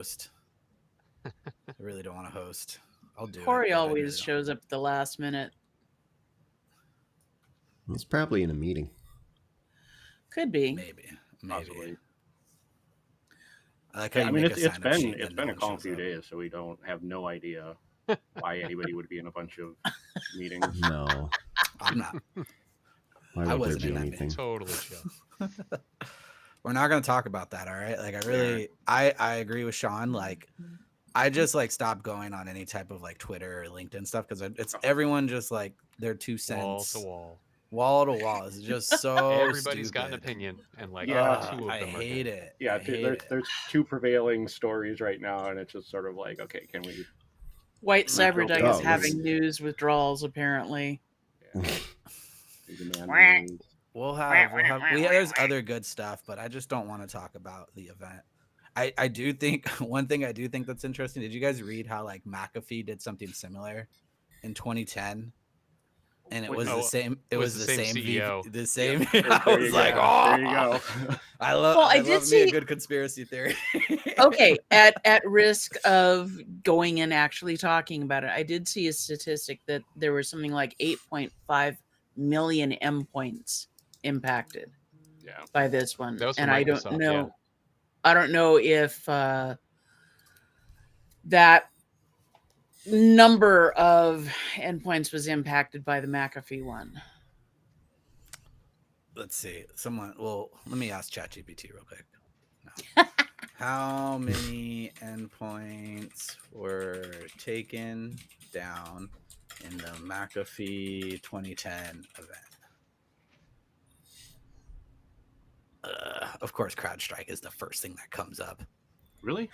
host. I really don't want to host. I'll do Corey it. always shows up at the last minute. He's probably in a meeting. Could be. Maybe. Possibly. Like I mean, it's been a calm few days, so we don't have no idea why anybody would be in a bunch of meetings. No, I'm not. Why I would wasn't there in be that anything? Totally chill. We're not going to talk about that, all right? Like, I agree with Sean. Like, I just like stopped going on any type of like Twitter or LinkedIn stuff because it's everyone just like their 2 cents. Wall to wall. It's just so everybody's stupid. got an opinion, and like 2 of I them are hate good. it. Yeah, I hate it. there's 2 prevailing stories right now, and it's just sort of like, okay, can we? White Cyberduck is having let's- news withdrawals, apparently. Yeah. There's other good stuff, but I just don't want to talk about the event. I do think one thing I do think that's interesting. Did you guys read how like McAfee did something similar in 2010? And it was the same. It was the same CEO. The same. Yeah. I was like, oh, there you go. I love. Well, I I did love me see- a good conspiracy theory. Okay, at risk of going and actually talking about it, I did see a statistic that there was something like 8.5 million endpoints impacted Yeah. by this one, That was from and I don't Microsoft, know. yeah. I don't know if that number of endpoints was impacted by the McAfee one. Let's see. Well, let me ask ChatGPT real quick. No. How many endpoints were taken down in the McAfee 2010 event? Of course, CrowdStrike is the first thing that comes up. Really?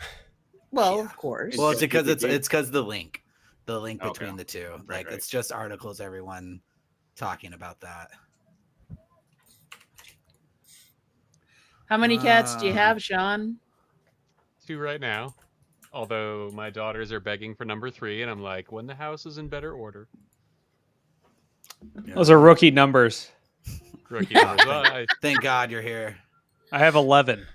Well, Yeah. of course. Well, it's because ChatGPT? it's because the link Okay. between the two. Like right. it's just articles, everyone talking about that. How many cats do you have, Sean? 2 right now. Although my daughters are begging for number 3, and I'm like, when the house is in better order. Those are rookie numbers. Rookie numbers. Well, Thank God you're here. I have 11,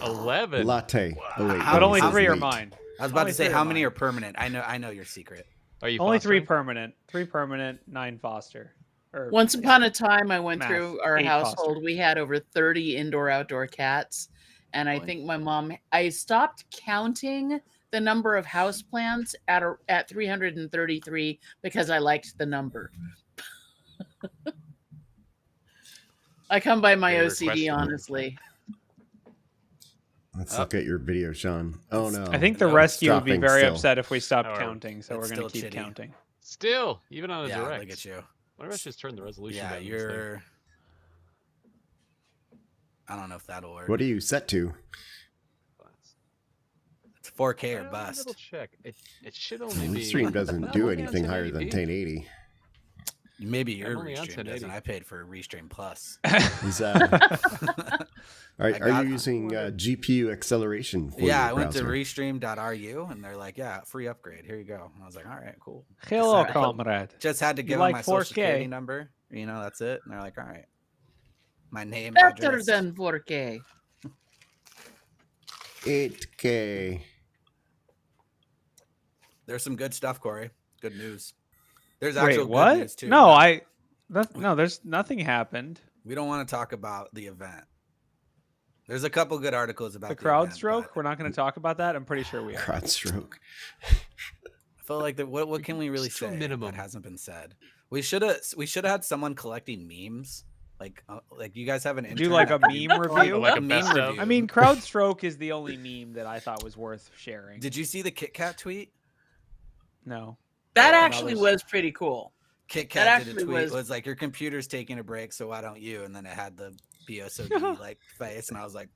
11. Latte. Oh, wait, How but no, only it says 3 are late. mine. I was about Only to say 3 are how many mine. are permanent. I know your secret. Are you Only 3 fostering? permanent. 3 permanent, 9 foster. Or, Once upon a time, I went Math. through our 8 household. foster. We had over 30 indoor-outdoor cats. And I Boy. think my mom, I stopped counting the number of houseplants at 333 because I liked the number. I come by my Very OCD, questionable. honestly. Let's look at your video, Sean. Oh no. I think the No, rescue would be dropping very still. upset if we stopped However, counting, so it's we're going to still keep chitty. counting. Still, even on a Yeah, direct. look at you. What if I just turn the resolution Yeah, down? you're. I don't know if that'll work. What are you set to? It's 4K or Double bust. check. It should only The be. stream doesn't I'm do only on anything higher than 1080p. 1080. Maybe your only on Restream 1080. doesn't. I paid for Restream Plus. Is, I are got- you using GPU acceleration? For Yeah, your I went to browser? restream.ru and they're like, yeah, free upgrade. Here you go. And I was like, all right, cool. Hello, Just had to- comrade. Just had to give like them my social 4K? security number. You know, that's it. And they're like, all right. My name, Better address. than 4K. 8K. There's some good stuff, Corey. Good news. There's Wait, actual what? good news too. No, no, there's nothing happened. We don't want to talk about the event. There's a couple good articles about The the event, CrowdStroke, but we're not going to talk about that. I'm pretty sure we are. CrowdStroke. I feel like that. What can we really Just to a say minimum. that hasn't been said? We should have had someone collecting memes. Like you guys have an Do intern like a that- meme review. Like a meme best of. review. I mean, CrowdStroke is the only meme that I thought was worth sharing. Did you see the Kit Kat tweet? No. That Oh, actually there's- was pretty cool. Kit That Kat did a actually tweet. was- Was like, your computer's taking a break, so why don't you? And then it had the BOSOD like face, and I was like,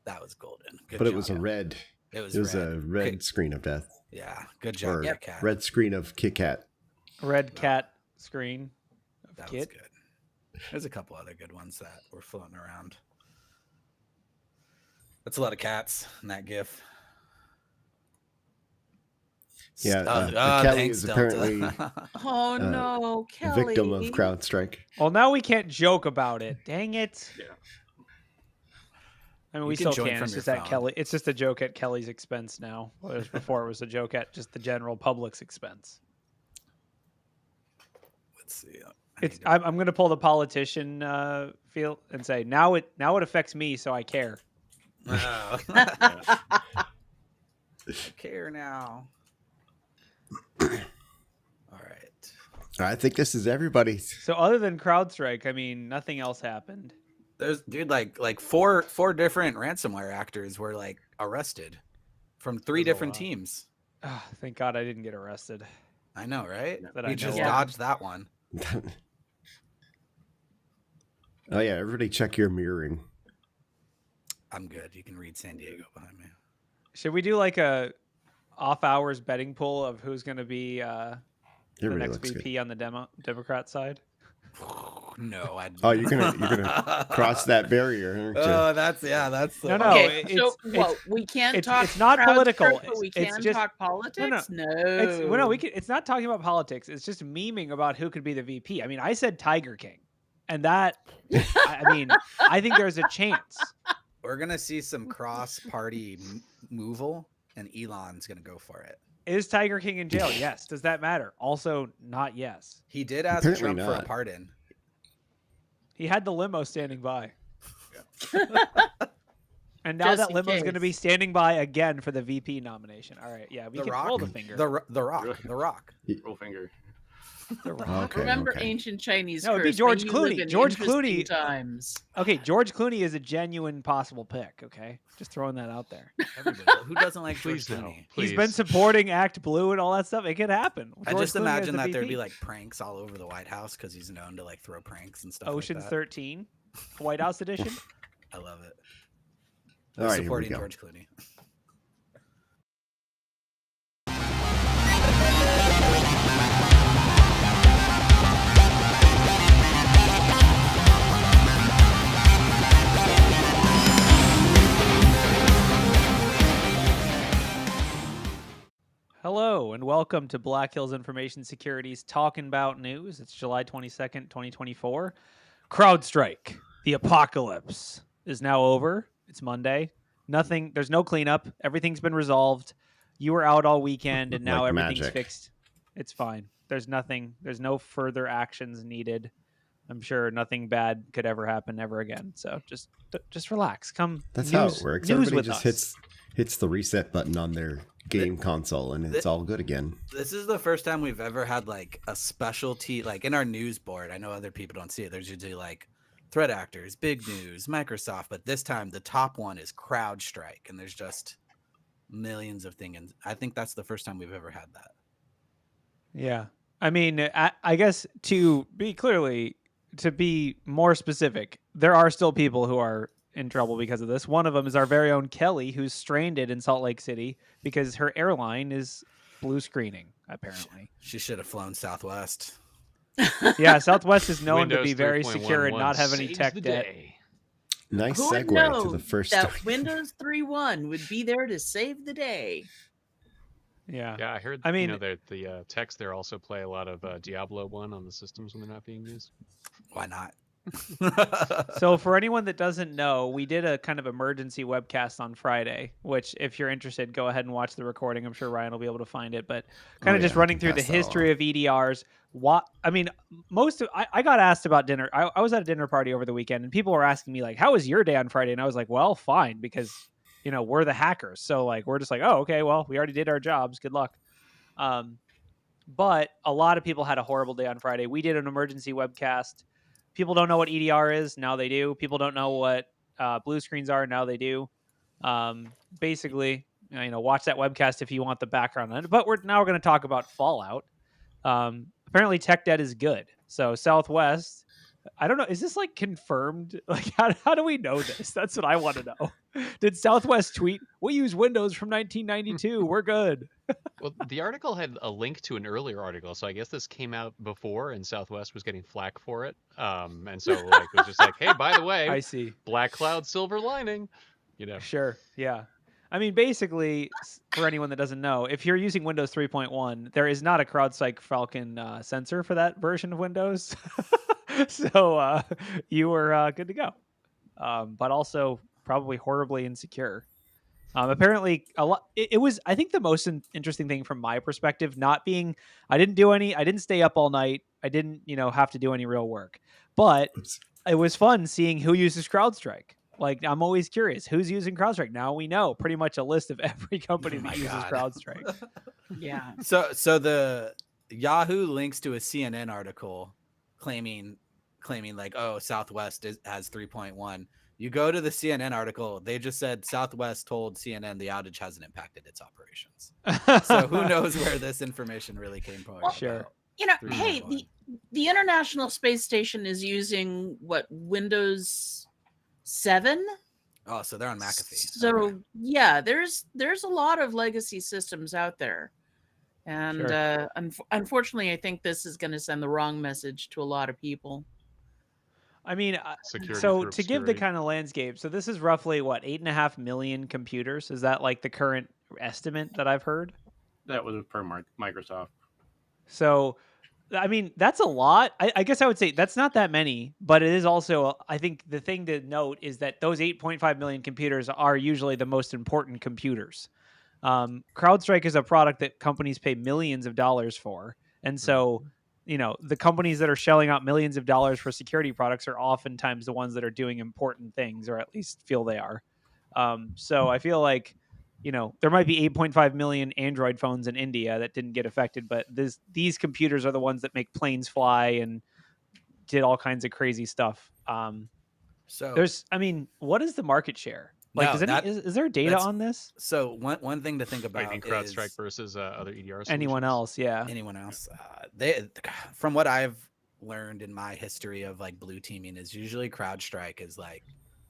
that was golden. Good But it job. was a red. It was, It was red. a red Kit- screen of death. Yeah, good job, Or Kit Kat. red screen of Kit Kat. Red cat screen of That was Kit. good. There's a couple other good ones that were floating around. That's a lot of cats in that GIF. Yeah, Oh, Kelly thanks, is Delta. apparently Oh no, Kelly. victim of CrowdStrike. Well, now we can't joke about it. Dang it. I mean, You we can still join can. from It's your just at phone. Kelly. It's just a joke at Kelly's expense now. Whereas before it was a joke at just the general public's expense. Let's see. I'm going to pull the politician feel and say now it affects me, so I care. Oh. I care now. All right. I think this is everybody. So other than CrowdStrike, I mean, nothing else happened. There's like four different ransomware actors were like arrested from 3 There's a different lot. teams. Oh, thank God I didn't get arrested. I know, right? That We I just know of. dodged that one. Oh yeah, everybody check your mirroring. I'm good. You can read San Diego behind me. Should we do like a off hours betting pool of who's going to be the Everybody next looks VP good. on the Democrat side? No, I. Oh, you're gonna cross that barrier, aren't you? Oh, that's the. No, Okay, it's- so it's- we can't it's- talk. it's not CrowdStrike, political. but we It's can just- talk politics. No, It's not talking about politics. It's just memeing about who could be the VP. I mean, I said Tiger King, and that I mean, I think there's a chance. We're gonna see some cross-party moval, and Elon's gonna go for it. Is Tiger King in jail? Yes. Does that matter? Also, not yes. He did ask Apparently Trump for a not. pardon. He had the limo standing by. And now Just that in limo's going to be case. standing by again for the VP nomination. All right, yeah, we The can Rock. roll the finger. The Rock. Roll finger. The Rock. Okay, Remember okay. ancient Chinese No, it'd be curse, George may you live Clooney. in George interesting Clooney- times. Okay, George Clooney is a genuine possible pick. Okay, just throwing that out there. Everybody. Who doesn't like George Please no. Clooney? He's been supporting Act Blue and all that stuff. It could happen. I George just Clooney as imagine the that there'd VP. be like pranks all over the White House because he's known to like throw pranks and stuff. Ocean's like that. 13, White House edition. I love it. All right, here we Supporting go. George Clooney. Hello and welcome to Black Hills Information Security's Talkin Bout News. It's July 22nd, 2024. CrowdStrike, the apocalypse is now over. It's Monday. There's no cleanup. Everything's been resolved. You were out all weekend and now Like everything's magic. fixed. It's fine. There's no further actions needed. I'm sure nothing bad could ever happen ever again. So just relax. Come. That's news, how it works. News Everybody with just us. hits the reset button on their game console, and it's all good again. This is the first time we've ever had like a specialty, like in our news board. I know other people don't see it. There's usually like threat actors, big news, Microsoft, but this time the top one is CrowdStrike, and there's just millions of things. I think that's the first time we've ever had that. Yeah. I mean, I guess to be more specific, there are still people who are in trouble because of this. One of them is our very own Kelly, who's stranded in Salt Lake City because her airline is blue screening, apparently. She should have flown Southwest. Yeah, Southwest is known to Windows be very 3.11 secure and not have any saves tech the debt. day. Nice Who would segue know to the first that story. Windows 3.1 would be there to save the day? Yeah. Yeah, I heard. I mean- the techs there also play a lot of Diablo 1 on the systems when they're not being used. Why not? So for anyone that doesn't know, we did a kind of emergency webcast on Friday, which if you're interested, go ahead and watch the recording. I'm sure Ryan will be able to find it, but kind of just yeah, I running can through the pass that history of EDRs. I got asked about dinner. I was at a dinner party over the weekend and people were asking me like, how was your day on Friday? And I was like, well, fine, because we're the hackers. So like, we're just like, oh, okay, well, we already did our jobs. Good luck. But a lot of people had a horrible day on Friday. We did an emergency webcast. People don't know what EDR is. Now they do. People don't know what blue screens are. Now they do. Basically, watch that webcast if you want the background on it. But we're going to talk about Fallout. Apparently tech debt is good. So Southwest, I don't know. Is this like confirmed? Like, how do we know this? That's what I want to know. Did Southwest tweet, we use Windows from 1992. We're good. Well, the article had a link to an earlier article, so I guess this came out before, and Southwest was getting flack for it. And so like it was just like, hey, by the way, I see. black cloud, silver lining. Sure. Yeah. I mean, basically, for anyone that doesn't know, if you're using Windows 3.1, there is not a CrowdStrike Falcon sensor for that version of Windows. So you were good to go. But also probably horribly insecure. Apparently, a lot. It was, I think, the most interesting thing from my perspective. Not being, I didn't stay up all night. I didn't, have to do any real work. But it was fun seeing who uses CrowdStrike. Like, I'm always curious who's using CrowdStrike. Now we know pretty much a list of every company that uses CrowdStrike. Yeah. So the Yahoo links to a CNN article claiming like, oh, Southwest has 3.1. You go to the CNN article, they just said Southwest told CNN the outage hasn't impacted its operations. So who knows where this information really came from? Well, Sure. Hey, the International Space Station is using Windows 7? Oh, so they're on McAfee. So Okay. yeah, there's a lot of legacy systems out there. And Sure. Unfortunately, I think this is going to send the wrong message to a lot of people. I mean, Security so through to give the obscurity. kind of landscape, so this is roughly 8.5 million computers. Is that like the current estimate that I've heard? That was per Microsoft. So, I mean, that's a lot. I guess I would say that's not that many, but it is also, I think the thing to note is that those 8.5 million computers are usually the most important computers. CrowdStrike is a product that companies pay millions of dollars for. And so, the companies that are shelling out millions of dollars for security products are oftentimes the ones that are doing important things, or at least feel they are. So I feel like, there might be 8.5 million Android phones in India that didn't get affected, but these computers are the ones that make planes fly and did all kinds of crazy stuff. So what is the market share? Like, is there data on this? So one thing to think about Fighting CrowdStrike versus other EDR solutions. Anyone else? Yeah. Anyone else? From what I've learned in my history of like blue teaming, is usually CrowdStrike is like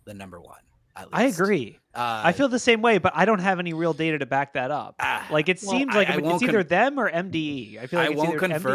the number one. At least. I agree. I feel the same way, but I don't have any real data to back that up. Like, it seems like it's either them or MDE. I feel like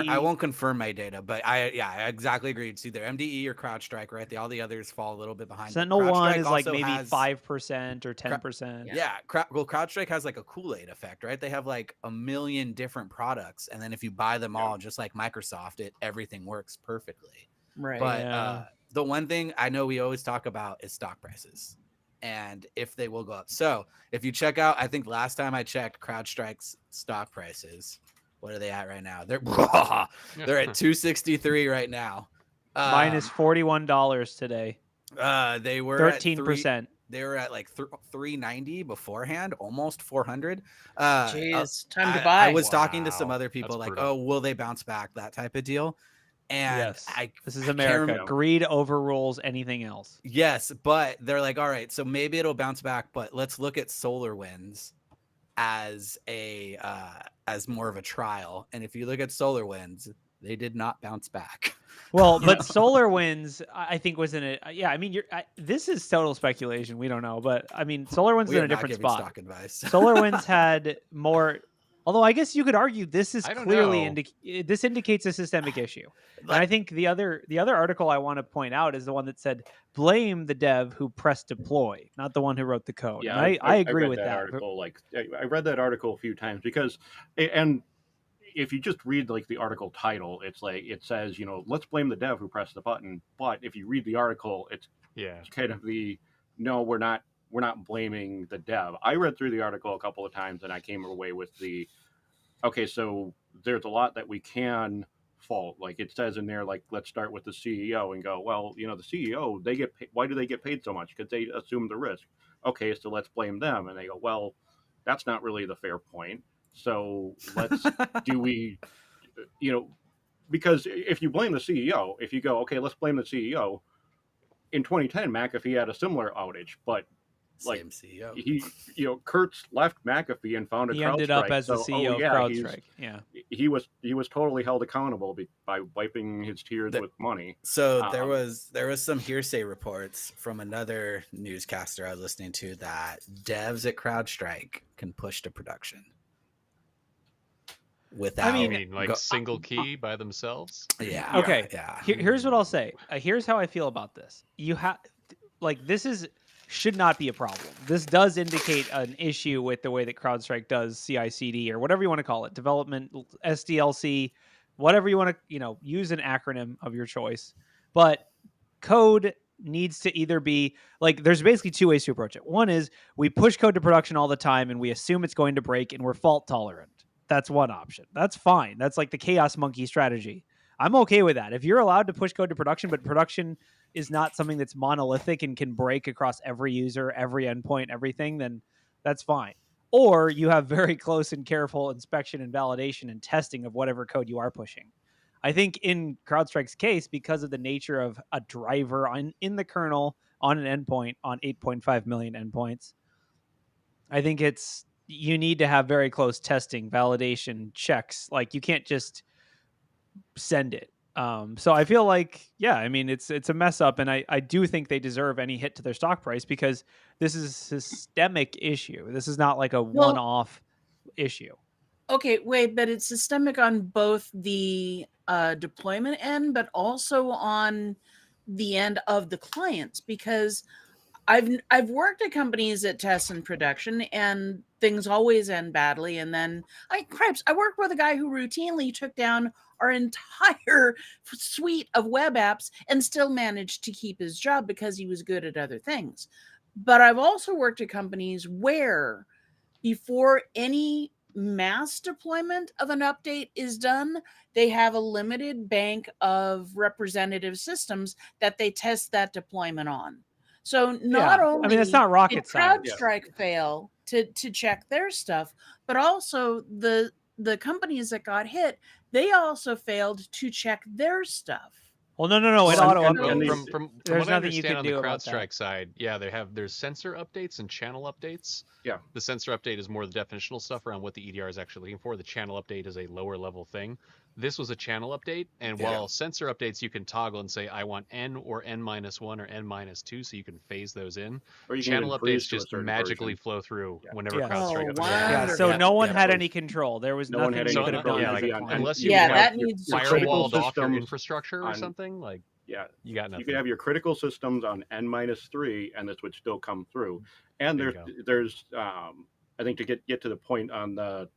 I won't confirm my data, but I exactly agree. It's either MDE or CrowdStrike, right? All the others fall a little bit behind. Sentinel-1 is like maybe 5% or 10%. Yeah. Well, CrowdStrike has like a Kool-Aid effect, right? They have like a million different products, and then if you buy them all, just like Microsoft, everything works perfectly. Right. But the one thing I know we always talk about is stock prices, and if they will go up. So if you check out, I think last time I checked CrowdStrike's stock prices, what are they at right now? They're at 263 right now. Minus $41 today. They were 13%. They were at like 390 beforehand, almost 400. Jeez, time to buy. I was talking to some other people That's like, brutal. oh, will they bounce back? That type of deal. And Yes. This is America. Greed overrules anything else. Yes, but they're like, all right, so maybe it'll bounce back, but let's look at SolarWinds as as more of a trial. And if you look at SolarWinds, they did not bounce back. Well, but SolarWinds, I think, was in it. Yeah, I mean, this is total speculation. We don't know, but I mean, SolarWinds is in a different spot. Stock advice. SolarWinds had more. Although I guess you could argue this is clearly this indicates a systemic issue. And I think the other article I want to point out is the one that said blame the dev who pressed deploy, not the one who wrote the code. Yeah, and I agree with that. Article, I read that article a few times because, and if you just read like the article title, it's like it says, let's blame the dev who pressed the button. But if you read the article, it's kind of no, we're not blaming the dev. I read through the article a couple of times and I came away with okay, so there's a lot that we can fault. Like it says in there, like, let's start with the CEO and go, well, the CEO, they get paid. Why do they get paid so much? Because they assume the risk. Okay, so let's blame them. And they go, well, that's not really the fair point. So let's, because if you blame the CEO, if you go, okay, let's blame the CEO, in 2010, McAfee had a similar outage, but Same CEO. He, Kurtz left McAfee and founded CrowdStrike. He ended up as the CEO of CrowdStrike. Yeah, he was totally held accountable by wiping his tears with money. So there was some hearsay reports from another newscaster I was listening to that devs at CrowdStrike can push to production without. I mean, like single key by themselves. Yeah. Okay. Yeah. Here's what I'll say. Here's how I feel about this. You have should not be a problem. This does indicate an issue with the way that CrowdStrike does CI/CD or whatever you want to call it, development, SDLC, whatever you want to, use an acronym of your choice. But code needs to either be like, there's basically two ways to approach it. One is we push code to production all the time and we assume it's going to break and we're fault tolerant. That's one option. That's fine. That's like the chaos monkey strategy. I'm okay with that. If you're allowed to push code to production, but production is not something that's monolithic and can break across every user, every endpoint, everything, then that's fine. Or you have very close and careful inspection and validation and testing of whatever code you are pushing. I think in CrowdStrike's case, because of the nature of a driver in the kernel on an endpoint on 8.5 million endpoints, I think you need to have very close testing, validation, checks. Like, you can't just send it. So I feel like, yeah, I mean, it's a mess up, and I do think they deserve any hit to their stock price because this is a systemic issue. This is not like a one-off issue. Okay, wait, but it's systemic on both the deployment end, but also on the end of the clients, because I've worked at companies that test in production and things always end badly. And then I worked with a guy who routinely took down our entire suite of web apps and still managed to keep his job because he was good at other things. But I've also worked at companies where before any mass deployment of an update is done, they have a limited bank of representative systems that they test that deployment on. So not only, I mean, it's not rocket did science. CrowdStrike fail to check their stuff, but also the companies that got hit, they also failed to check their stuff. Well, no. It auto Well, updates. from There's what I nothing you understand can on do the about CrowdStrike that. side, yeah, there's sensor updates and channel updates. Yeah. The sensor update is more the definitional stuff around what the EDR is actually looking for. The channel update is a lower level thing. This was a channel update, and while sensor updates you can toggle and say I want N or N-1 or N-2, so you can phase those in. Or you can Channel even freeze updates to a just certain magically version. flow through whenever Yes. CrowdStrike Oh, updates. wow. Yeah, so Yeah, no one yeah, had it any was- control. There was No one nothing had you any could have control. done Yeah, as like, a client. unless you Yeah, have that needs your to critical firewalled off your systems infrastructure or on- something, like Yeah, you got nothing. you could have your critical systems on N-3, and this would still come through. And There there's I think to get to the point on the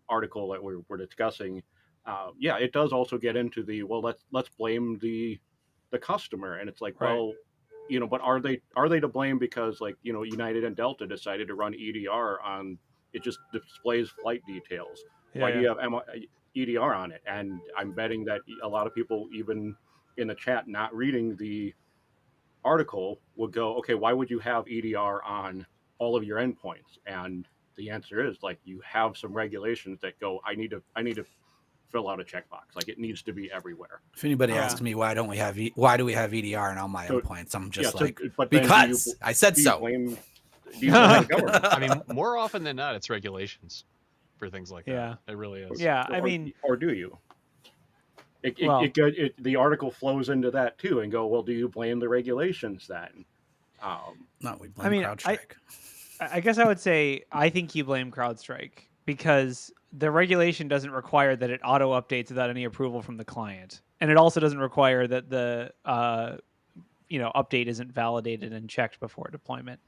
article that we're discussing, it does also get into the let's blame the customer, and it's like, Right. well, but are they to blame because, like, United and Delta decided to run EDR on it, just displays flight details. Why do you have EDR on it? And I'm betting that a lot of people, even in the chat, not reading the article, would go, okay, why would you have EDR on all of your endpoints? And the answer is, like, you have some regulations that go, I need to fill out a checkbox. Like, it needs to be everywhere. If anybody asks me why do we have EDR on all my So- endpoints, I'm just but then because I said do you so. blame the government? I mean, more often than not, it's regulations for things like that. Yeah. It really is. Yeah, I mean, or do you? Well- The article flows into that too, and go, well, do you blame the regulations then? No, we blame CrowdStrike. I guess I would say I think you blame CrowdStrike because the regulation doesn't require that it auto updates without any approval from the client, and it also doesn't require that the update isn't validated and checked before deployment.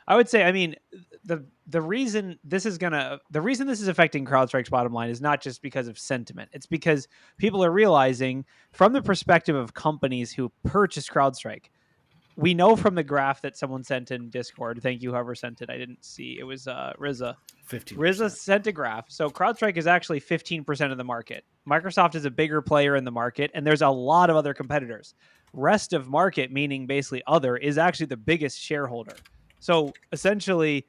I would say, I mean, the reason this is affecting CrowdStrike's bottom line is not just because of sentiment. It's because people are realizing, from the perspective of companies who purchase CrowdStrike, we know from the graph that someone sent in Discord. Thank you, whoever sent it. I didn't see. It was Riza. 15%. Riza sent a graph. So CrowdStrike is actually 15% of the market. Microsoft is a bigger player in the market, and there's a lot of other competitors. Rest of market, meaning basically other, is actually the biggest shareholder. So essentially,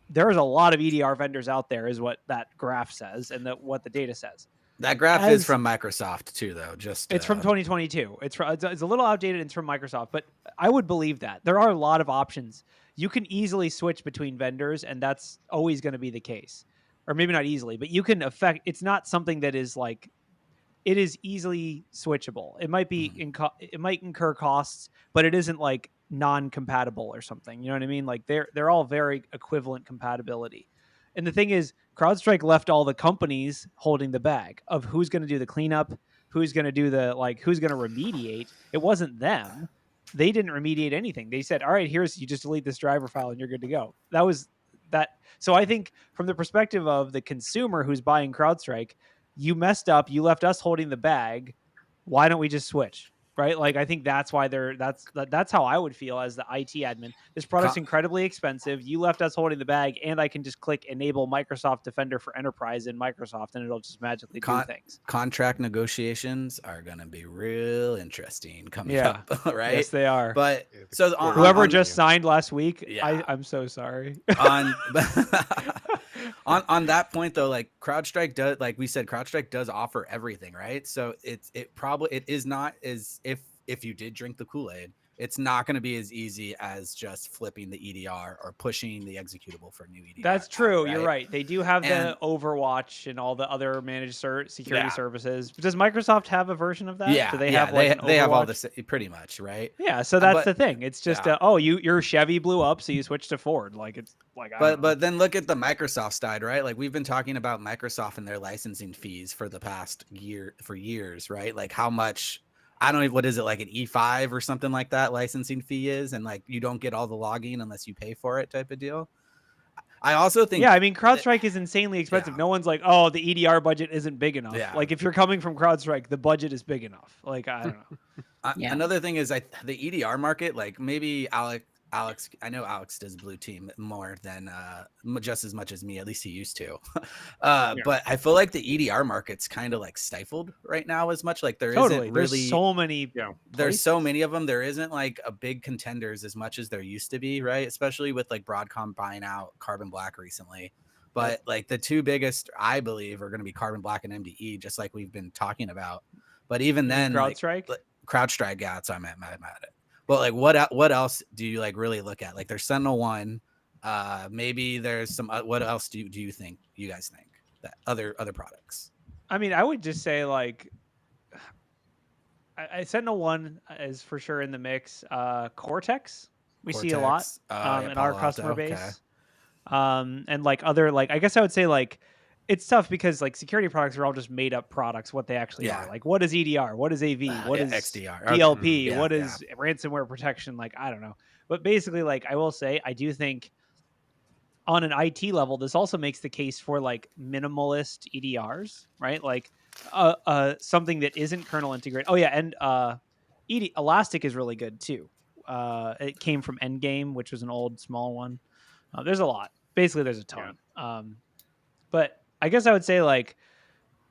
there's a lot of EDR vendors out there, is what that graph says, and what the data says. That graph is from Microsoft too, though. It's from 2022. It's a little outdated. It's from Microsoft, but I would believe that there are a lot of options. You can easily switch between vendors, and that's always going to be the case. Or maybe not easily, but you can affect. It's not something that is like, it is easily switchable. It might be it might incur costs, but it isn't like non-compatible or something. You know what I mean? Like they're all very equivalent compatibility. And the thing is, CrowdStrike left all the companies holding the bag of who's going to do the cleanup, who's going to do who's going to remediate. It wasn't them. They didn't remediate anything. They said, all right, you just delete this driver file and you're good to go. That was that. So I think from the perspective of the consumer who's buying CrowdStrike, you messed up. You left us holding the bag. Why don't we just switch? right? Like, I think that's why that's how I would feel as the IT admin. This product's incredibly expensive. You left us holding the bag, and I can just click enable Microsoft Defender for Enterprise in Microsoft, and it'll just magically do things. Contract negotiations are going to be real interesting coming Yeah. up, right? Yes, they are. But so whoever just signed last week, Yeah. I'm so sorry. on that point though, like CrowdStrike does, like we said, CrowdStrike does offer everything, right? So it is not as if you did drink the Kool-Aid, it's not going to be as easy as just flipping the EDR or pushing the executable for a new EDR. That's true. Right? You're right. They do have the Overwatch and all the other managed security services. Does Microsoft have a version of that? Yeah. Do they have like they have all this pretty much, right? Yeah. So that's the thing. It's just your Chevy blew up, so you switched to Ford. Like it's like. But then look at the Microsoft side, right? Like we've been talking about Microsoft and their licensing fees for the past years, right? Like how much. I don't even, what is it, like an E5 or something like that licensing fee is, and like you don't get all the logging unless you pay for it type of deal. I also think I mean CrowdStrike is insanely expensive. No one's like, oh, the EDR budget isn't big enough. Like if you're coming from CrowdStrike, the budget is big enough. Like I don't know. Another thing is the EDR market, like maybe Alex, I know Alex does blue team more than just as much as me, at least he used to. But I feel like the EDR market's kind of like stifled right now as much. Like there isn't really, there's so many. There's so many of them. There isn't like a big contenders as much as there used to be, right? Especially with like Broadcom buying out Carbon Black recently. But like the two biggest, I believe, are going to be Carbon Black and MDE, just like we've been talking about. But even then, CrowdStrike, CrowdStrike, yeah, so I'm at it. But like, what else do you like really look at? Like, there's SentinelOne. Maybe there's some. What else do you think? You guys think that other products? I mean, I would just say like, I SentinelOne is for sure in the mix. Cortex, we see a lot in our customer base. Okay. And like other I guess I would say like. It's tough because like security products are all just made up products, what they actually are. Like what is EDR? What is AV? What is XDR? DLP? What is ransomware protection? Like, I don't know. But basically, like I will say, I do think on an IT level, this also makes the case for like minimalist EDRs, right? Like something that isn't kernel integrated. Oh yeah. And Elastic is really good too. It came from Endgame, which was an old small one. There's a lot. Basically, there's a ton. But I guess I would say like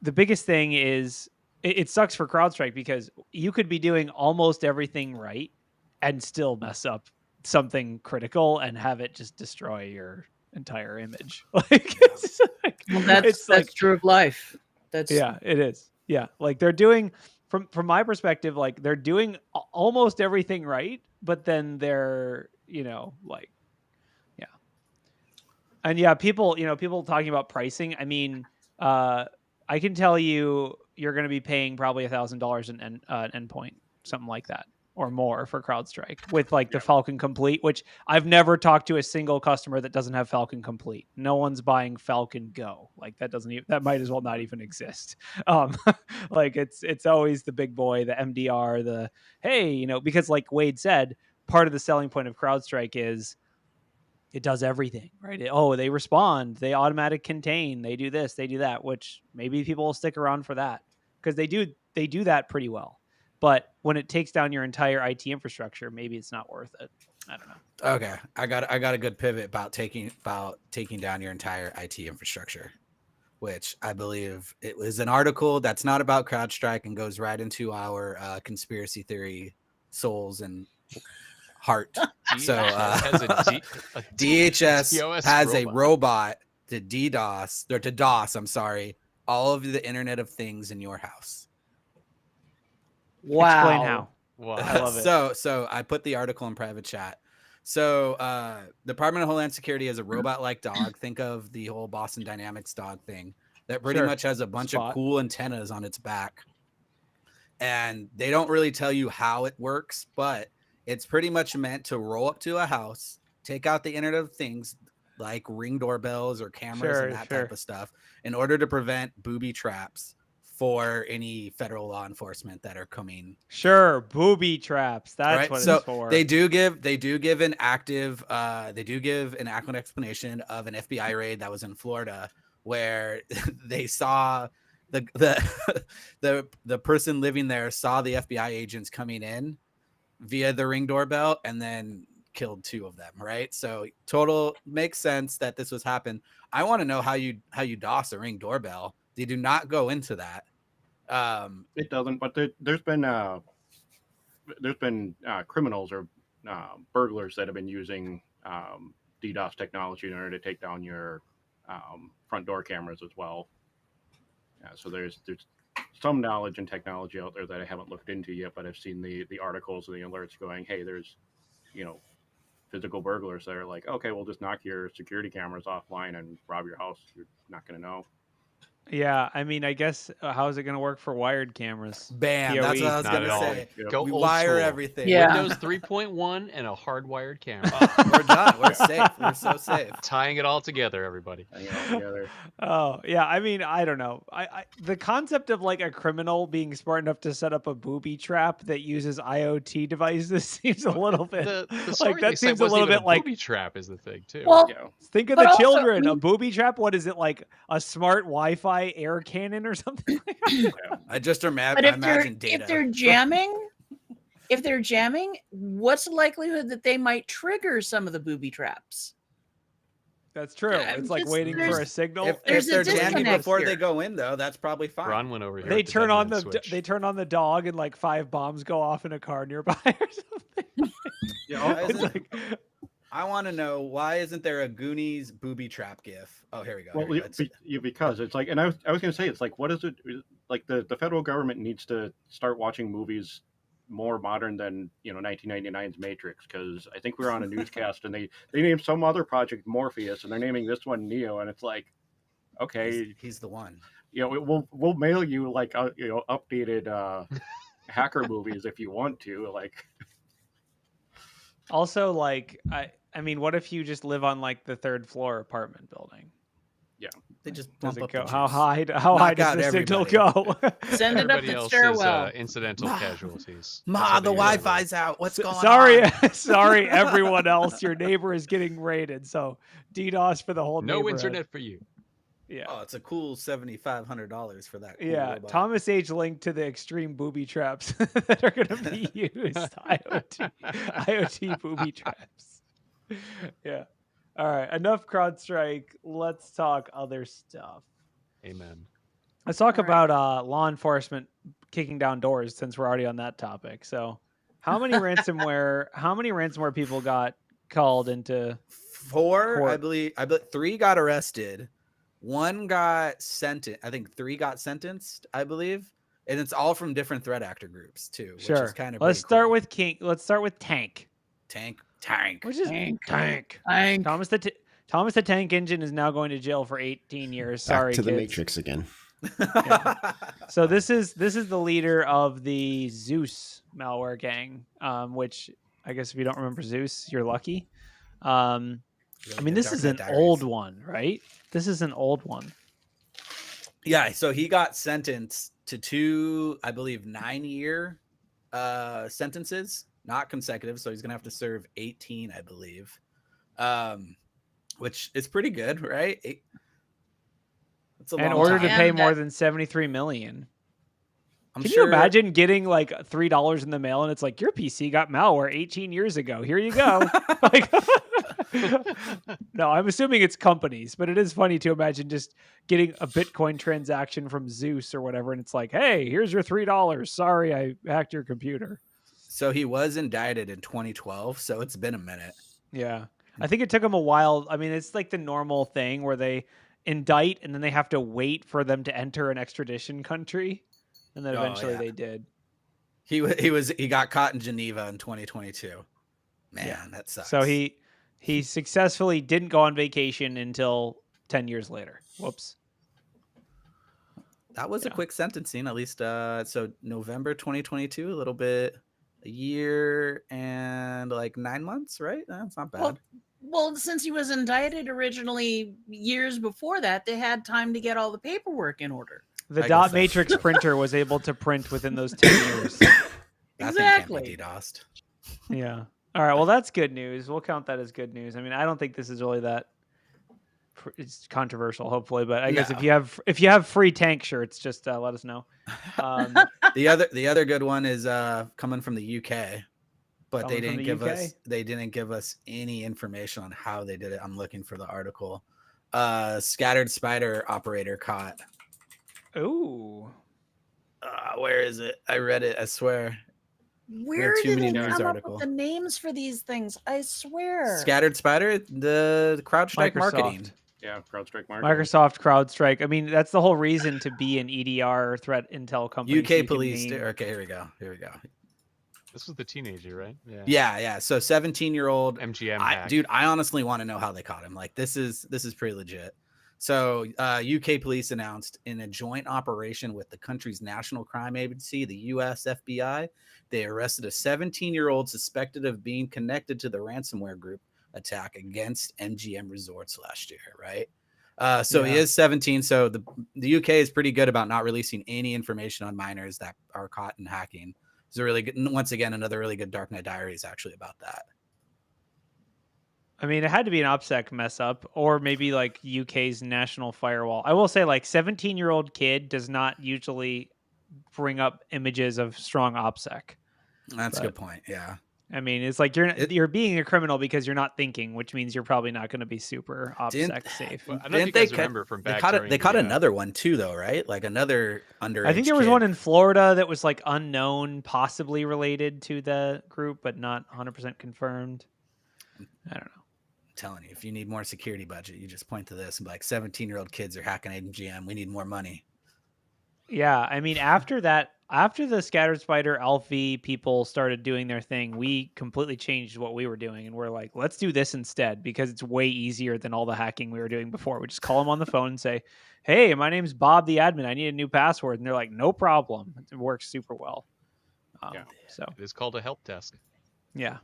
the biggest thing is it sucks for CrowdStrike because you could be doing almost everything right and still mess up something critical and have it just destroy your entire image. That's true of life. It is. Yeah. Like they're doing from my perspective, like they're doing almost everything right, but then they're, and people talking about pricing. I mean, I can tell you're going to be paying probably $1,000 an endpoint, something like that, or more for CrowdStrike with like the Falcon Complete, which I've never talked to a single customer that doesn't have Falcon Complete. No one's buying Falcon Go. Like that might as well not even exist. Like it's always the big boy, the MDR, because like Wade said, part of the selling point of CrowdStrike is it does everything, right? They respond, they automatic contain, they do this, they do that, which maybe people will stick around for that because they do that pretty well. But when it takes down your entire IT infrastructure, maybe it's not worth it. I don't know. Okay, I got a good pivot about taking down your entire IT infrastructure, which I believe it was an article that's not about CrowdStrike and goes right into our conspiracy theory souls and heart. So DHS has a robot to DOS. I'm sorry, all of the Internet of Things in your house. Wow. Explain how. Wow. I love it. So I put the article in private chat. So Department of Homeland Security has a robot-like dog. Think of the whole Boston Dynamics dog thing that pretty much has a bunch of cool antennas on its back. And they don't really tell you how it works, but it's pretty much meant to roll up to a house, take out the Internet of Things like Ring doorbells or cameras and that type of stuff in order to prevent booby traps for any federal law enforcement that are coming. Sure, booby traps. That's what it's for. They do give an active explanation of an FBI raid that was in Florida where they saw the person living there saw the FBI agents coming in via the Ring doorbell and then killed 2 of them, right? So total makes sense that this was happened. I want to know how you DOS a Ring doorbell. They do not go into that. It doesn't, but there's been criminals or burglars that have been using DDoS technology in order to take down your front door cameras as well. So there's some knowledge and technology out there that I haven't looked into yet, but I've seen the articles and the alerts going, hey, there's physical burglars that are like, okay, we'll just knock your security cameras offline and rob your house. You're not going to know. Yeah, I mean, I guess how is it going to work for wired cameras? Bam, PoE. that's what I was Not going at to all. say. Go We old wire school. everything. Yeah. Windows 3.1 and a hardwired camera. We're done. We're safe. We're so safe. Tying it all together, everybody. Hang it all together. Oh, yeah. I mean, I don't know. I the concept of like a criminal being smart enough to set up a booby trap that uses IoT devices seems a little bit The story like they that said seems a wasn't little even bit like booby trap is the thing too. Well, Yeah. think of But the also, children. I A mean- booby trap? What is it, like a smart Wi-Fi air cannon or something like that? I just but imagine data. if they're jamming, what's the likelihood that they might trigger some of the booby traps? That's true. Yeah, It's like just- waiting for a there's- signal. if There's a they're jamming disconnect before here. they go in, though, that's probably fine. Ron went over here. They with the turn on the Deadman switch. they turn on the dog and like 5 bombs go off in a car nearby or something. Yeah, Why I'll- isn't- Like, I want to know, why isn't there a Goonies booby trap gif? Oh, here we go. Well, Here we go. because it's like, and I was going to say, it's like, what is it? Like the federal government needs to start watching movies more modern than 1999's Matrix, because I think we were on a newscast and they named some other project Morpheus and they're naming this one Neo, and it's like, okay, He's the one. we'll mail you like updated hacker movies if you want to, like. also, like I mean, what if you just live on like the 3rd floor apartment building? They just Does bump it up go? the How juice. high Knock does out the signal everybody. go? Send it up Everybody the else stairwell. is incidental casualties. That's Ma, how the they usually Wi-Fi's out. What's going Sorry, on? sorry, everyone else. Your neighbor is getting raided, so DDoS for the whole work. No neighborhood. internet for you. Yeah. Oh, it's a cool $7,500 for that. Cool Yeah, robot. Thomas H. linked to the extreme booby traps that are going to be used. IoT booby traps. Yeah. All right. Enough CrowdStrike. Let's talk other stuff. Amen. Let's talk All right. about law enforcement kicking down doors, since we're already on that topic. So, how many ransomware people got called into? 4, Court. I believe 3 got arrested. 1 got sentenced. I think 3 got sentenced, I believe. And it's all from different threat actor groups too, which Sure. is kind of Let's start with King. Let's start with Tank. Tank. Which is Tank. Thomas the Tank Engine is now going to jail for 18 years. Back Sorry, to the kids. Matrix again. So this is the leader of the Zeus malware gang, which I guess if you don't remember Zeus, you're lucky. I mean, this is an old one, right? This is an old one. Yeah, so he got sentenced to 2, I believe, 9-year sentences, not consecutive. So he's gonna have to serve 18, I believe, which is pretty good, right? It's a In long order to time. pay And more that- than 73 million. I'm Can sure, you imagine getting like $3 in the mail and it's like your PC got malware 18 years ago. Here you go. Like, no, I'm assuming it's companies, but it is funny to imagine just getting a Bitcoin transaction from Zeus or whatever, and it's like, hey, here's your $3. Sorry, I hacked your computer. So he was indicted in 2012, so it's been a minute. Yeah. I think it took them a while. I mean, it's like the normal thing where they indict and then they have to wait for them to enter an extradition country. And then Oh, eventually yeah. they did. He got caught in Geneva in 2022. Man, Yeah. that sucks. So he successfully didn't go on vacation until 10 years later. Whoops. that was a Yeah. quick sentencing, at least. So November 2022, a year and like 9 months, right? That's not bad. Well, since he was indicted originally years before that, they had time to get all the paperwork in order. The I dot guess so. matrix printer was able to print within those 10 years. That thing can't Exactly. be DDoSed. Yeah. All right. Well, that's good news. We'll count that as good news. I mean, I don't think this is really that it's controversial, hopefully, but I guess No. if you have free tank shirts, just let us know. The other good one is coming from the UK, but they didn't give us any information on how they did it. I'm looking for the article. Scattered spider operator caught. Ooh. Where is it? I read it, I swear. Where too did many they news come article. up with the names for these things? I swear. Scattered spider, the CrowdStrike marketing. Yeah, CrowdStrike marketing. Microsoft, CrowdStrike. I mean, that's the whole reason to be an EDR threat intel company. UK police. Okay, here we go. This was the teenager, right? Yeah. So 17-year-old MGM hack. Dude, I honestly want to know how they caught him. Like, this is pretty legit. So UK police announced in a joint operation with the country's national crime agency, the US FBI, they arrested a 17-year-old suspected of being connected to the ransomware group attack against MGM resorts last year, right? He is 17. So the UK is pretty good about not releasing any information on minors that are caught in hacking. It's a really good, once again, another really good Dark Knight Diaries actually about that. I mean, it had to be an OPSEC mess up, or maybe like UK's national firewall. I will say, like, 17-year-old kid does not usually bring up images of strong OPSEC. That's a good point. Yeah. I mean, it's like you're being a criminal because you're not thinking, which means you're probably not going to be super OPSEC safe. Well, I don't know if you guys remember from back they caught another one too, though, right? Like another underage. I think there was one in Florida that was like unknown, possibly related to the group, but not 100% confirmed. I don't know. I'm telling you, if you need more security budget, you just point to this and be like, 17-year-old kids are hacking MGM. We need more money. Yeah, I mean, after the Scattered Spider Alfie people started doing their thing, we completely changed what we were doing, and we're like, let's do this instead because it's way easier than all the hacking we were doing before. We just call them on the phone and say, "Hey, my name's Bob, the admin. I need a new password," and they're like, "No problem." It works super well. So it's called a help desk. Yeah.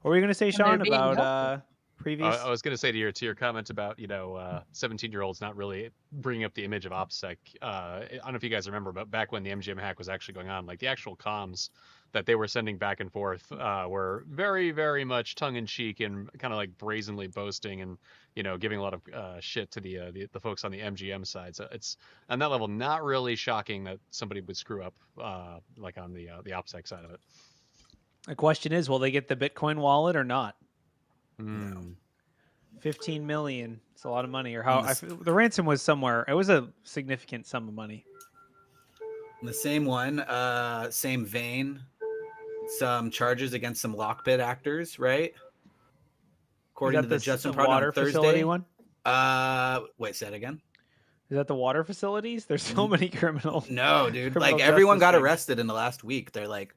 What were you going to say, Sean, about previous? I was going to say to your comment about 17-year-olds not really bringing up the image of OPSEC. I don't know if you guys remember, but back when the MGM hack was actually going on, like the actual comms that they were sending back and forth were very, very much tongue-in-cheek and kind of like brazenly boasting and giving a lot of shit to the folks on the MGM side. So it's on that level not really shocking that somebody would screw up like on the OPSEC side of it. The question is, will they get the Bitcoin wallet or not? No. 15 million. It's a lot of money. Or the ransom was somewhere. It was a significant sum of money. The same one, same vein. Some charges against some LockBit actors, right? According to the Justin Prod on Thursday. One? Wait, say it again. Is that the water facilities? There's so many criminal. No, dude. Like everyone got arrested in the last week. They're like,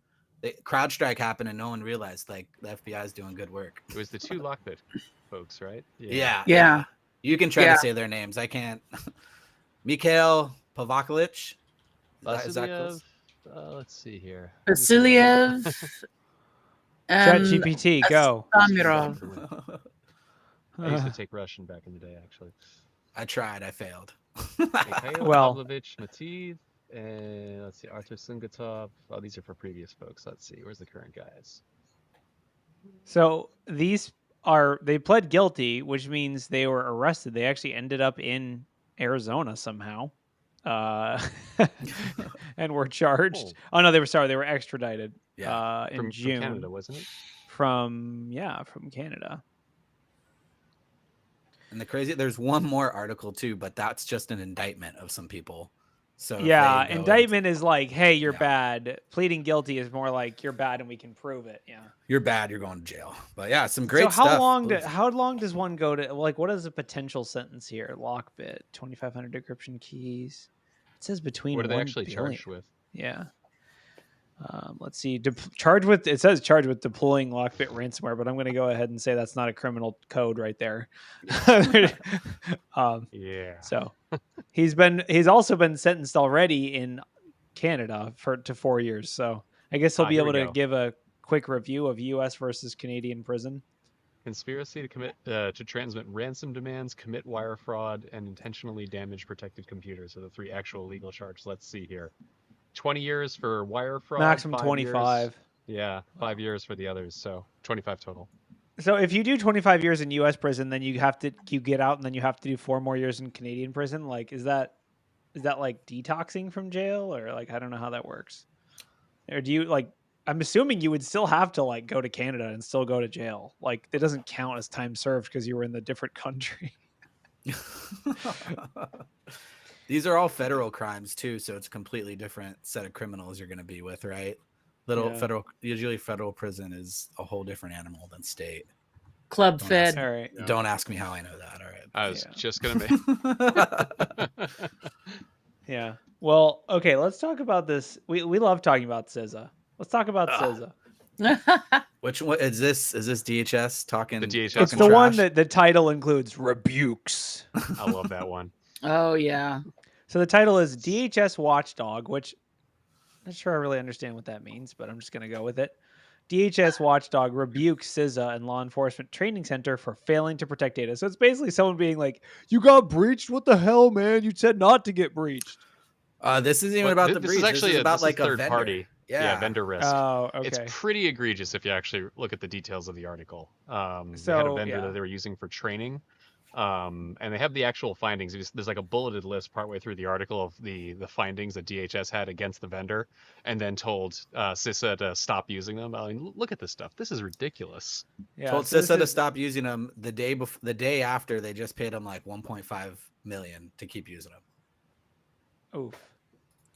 CrowdStrike happened and no one realized like the FBI is doing good work. It was the two LockBit folks, right? Yeah. You can try to say their names. I can't. Mikhail Pavaklich. Is that close? Let's see here. Vasiliev. ChatGPT, go. Samirov. I used to take Russian back in the day, actually. I tried. I failed. Well, Pavlovich Mateev, and let's see, Artur Sungatov. Oh, these are for previous folks. Let's see, where's the current guys? So they pled guilty, which means they were arrested. They actually ended up in Arizona somehow, and were charged. Oh no, they were extradited. Yeah, in June. From Canada, wasn't it? From Canada. And there's one more article too, but that's just an indictment of some people. So yeah, indictment is like, hey, you're bad. Pleading guilty is more like you're bad and we can prove it. Yeah, you're bad, you're going to jail. But yeah, some great stuff. So how long does one go to? Like, what is a potential sentence here? LockBit, 2,500 decryption keys. It says between. What are they actually charged with? Yeah. Let's see. It says charged with deploying LockBit ransomware, but I'm going to go ahead and say that's not a criminal code right there. Yeah. So he's also been sentenced already in Canada to 4 years. So I guess he'll be able to give a quick review of U.S. versus Canadian prison. Conspiracy to commit to transmit ransom demands, commit wire fraud, and intentionally damage protected computers are the three actual legal charges. Let's see here. 20 years for wire fraud. Maximum 25. Yeah, 5 years for the others, so 25 total. So if you do 25 years in U.S. prison, then you get out, and then you have to do 4 more years in Canadian prison. Like, is that like detoxing from jail, or like I don't know how that works? Or do you like? I'm assuming you would still have to like go to Canada and still go to jail. Like it doesn't count as time served because you were in the different country. These are all federal crimes too, so it's a completely different set of criminals you're going to be with, right? Usually federal prison is a whole different animal than state. Club Don't fed. All right. Don't ask me how I know that. All right. I was just gonna make. Yeah. Well, okay. Let's talk about this. We love talking about CISA. Let's talk about CISA. Which one is this? Is this DHS talking? The DHS It's the one that the title includes rebukes. I love that one. Oh yeah. So the title is DHS Watchdog, which I'm not sure I really understand what that means, but I'm just going to go with it. DHS Watchdog rebukes CISA and Law Enforcement Training Center for failing to protect data. So it's basically someone being like, "You got breached? What the hell, man? You said not to get breached." This isn't even about the breach. This is actually about like a third vendor. party. Yeah, vendor risk. Oh, okay. It's pretty egregious if you actually look at the details of the article. They had a So, vendor yeah. that they were using for training, and they have the actual findings. There's like a bulleted list partway through the article of the findings that DHS had against the vendor, and then told CISA to stop using them. I mean, look at this stuff. This is ridiculous. Yeah, Told so CISA to stop using them the day after they just paid them like 1.5 million to keep using them. Oof.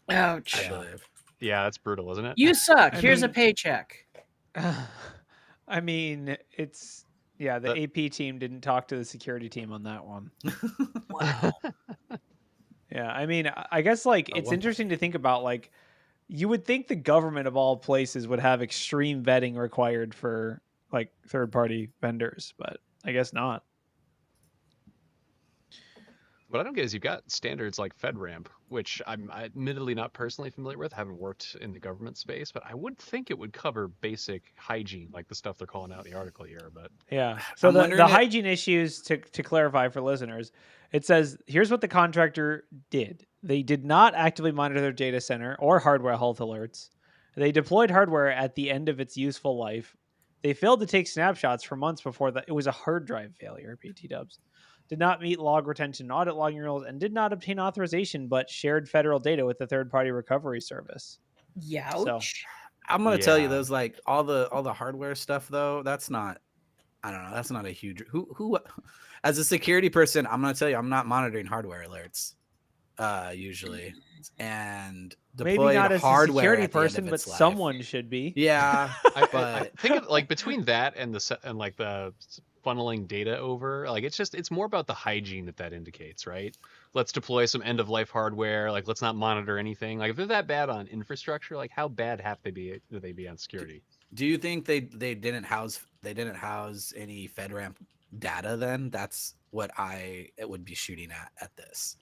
Ouch. I believe. Yeah, that's brutal, isn't it? You suck. I Here's a mean- paycheck. I mean, it's the AP team didn't talk to the security team on that one. Wow. Yeah, I mean, I guess like it's interesting to think about. Like, you would think the government of all places would have extreme vetting required for like third-party vendors, but I guess not. What I don't get is you've got standards like FedRAMP, which I'm admittedly not personally familiar with, haven't worked in the government space, but I would think it would cover basic hygiene, like the stuff they're calling out in the article here. But yeah, so the hygiene issues, to clarify for listeners, it says, here's what the contractor did. They did not actively monitor their data center or hardware health alerts. They deployed hardware at the end of its useful life. They failed to take snapshots for months before it was a hard drive failure, BT dubs. Did not meet log retention and audit logging rules, and did not obtain authorization, but shared federal data with the third-party recovery service. Youch. So, I'm gonna tell you, those like all the hardware stuff though. That's not. I don't know. That's not a huge. Who as a security person, I'm gonna tell you, I'm not monitoring hardware alerts. Usually, and maybe deployed not as a hardware security at the end person, of but its life. someone should be. Yeah, I but think of, like between that and like the funneling data over, like it's more about the hygiene that indicates, right? Let's deploy some end of life hardware. Like let's not monitor anything. Like if they're that bad on infrastructure, like how bad do they be on security? do you think they didn't house any FedRAMP data? Then that's what it would be shooting at this,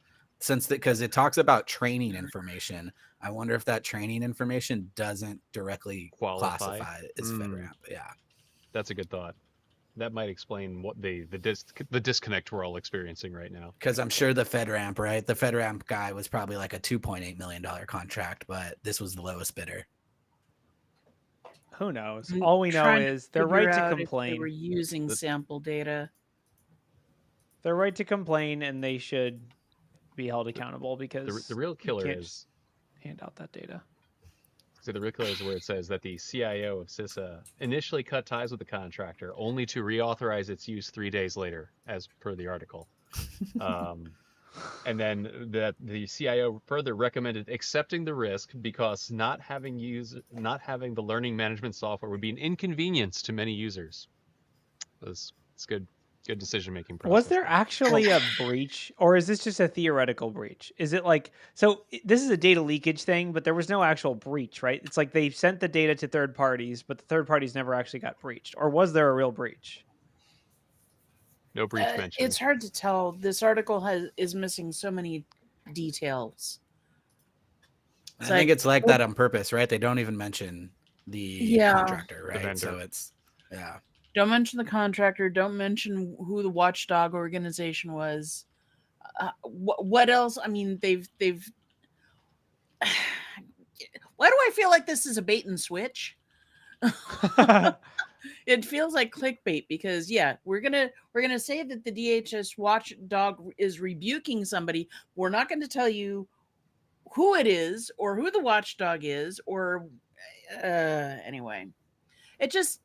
because it talks about training information. I wonder if that training information doesn't directly classify as FedRAMP. Yeah, that's a good thought. That might explain what the disconnect we're all experiencing right now. Because I'm sure the FedRAMP, right? The FedRAMP guy was probably like a $2.8 million contract, but this was the lowest bidder. Who knows? All we know is they're right to complain. They were using sample data. They're right to complain, and they should be held accountable because the real killer is just hand out that data. So the real killer is where it says that the CIO of CISA initially cut ties with the contractor, only to reauthorize its use 3 days later, as per the article. And then the CIO further recommended accepting the risk because not having the learning management software would be an inconvenience to many users. It's good decision making process. Was there actually a breach, or is this just a theoretical breach? Is it like, so this is a data leakage thing, but there was no actual breach, right? It's like they sent the data to third parties, but the third parties never actually got breached. Or was there a real breach? No breach mentioned. It's hard to tell. This article is missing so many details. I think it's like that on purpose, right? They don't even mention the contractor, right? The vendor. So it's, yeah. Don't mention the contractor. Don't mention who the watchdog organization was. What else? I mean, they've. Why do I feel like this is a bait and switch? It feels like clickbait because we're gonna say that the DHS watchdog is rebuking somebody. We're not going to tell you who it is or who the watchdog is or anyway. It just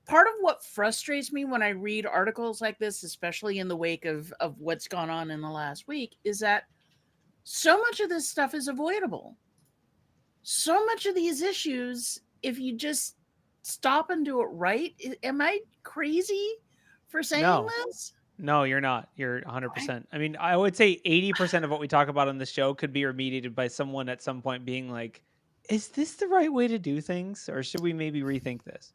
part of what frustrates me when I read articles like this, especially in the wake of what's gone on in the last week, is that so much of this stuff is avoidable. So much of these issues, if you just stop and do it right, am I crazy for saying this? No, you're not. You're 100%. I mean, I would say 80% of what we talk about on the show could be remediated by someone at some point being like, is this the right way to do things? Or should we maybe rethink this?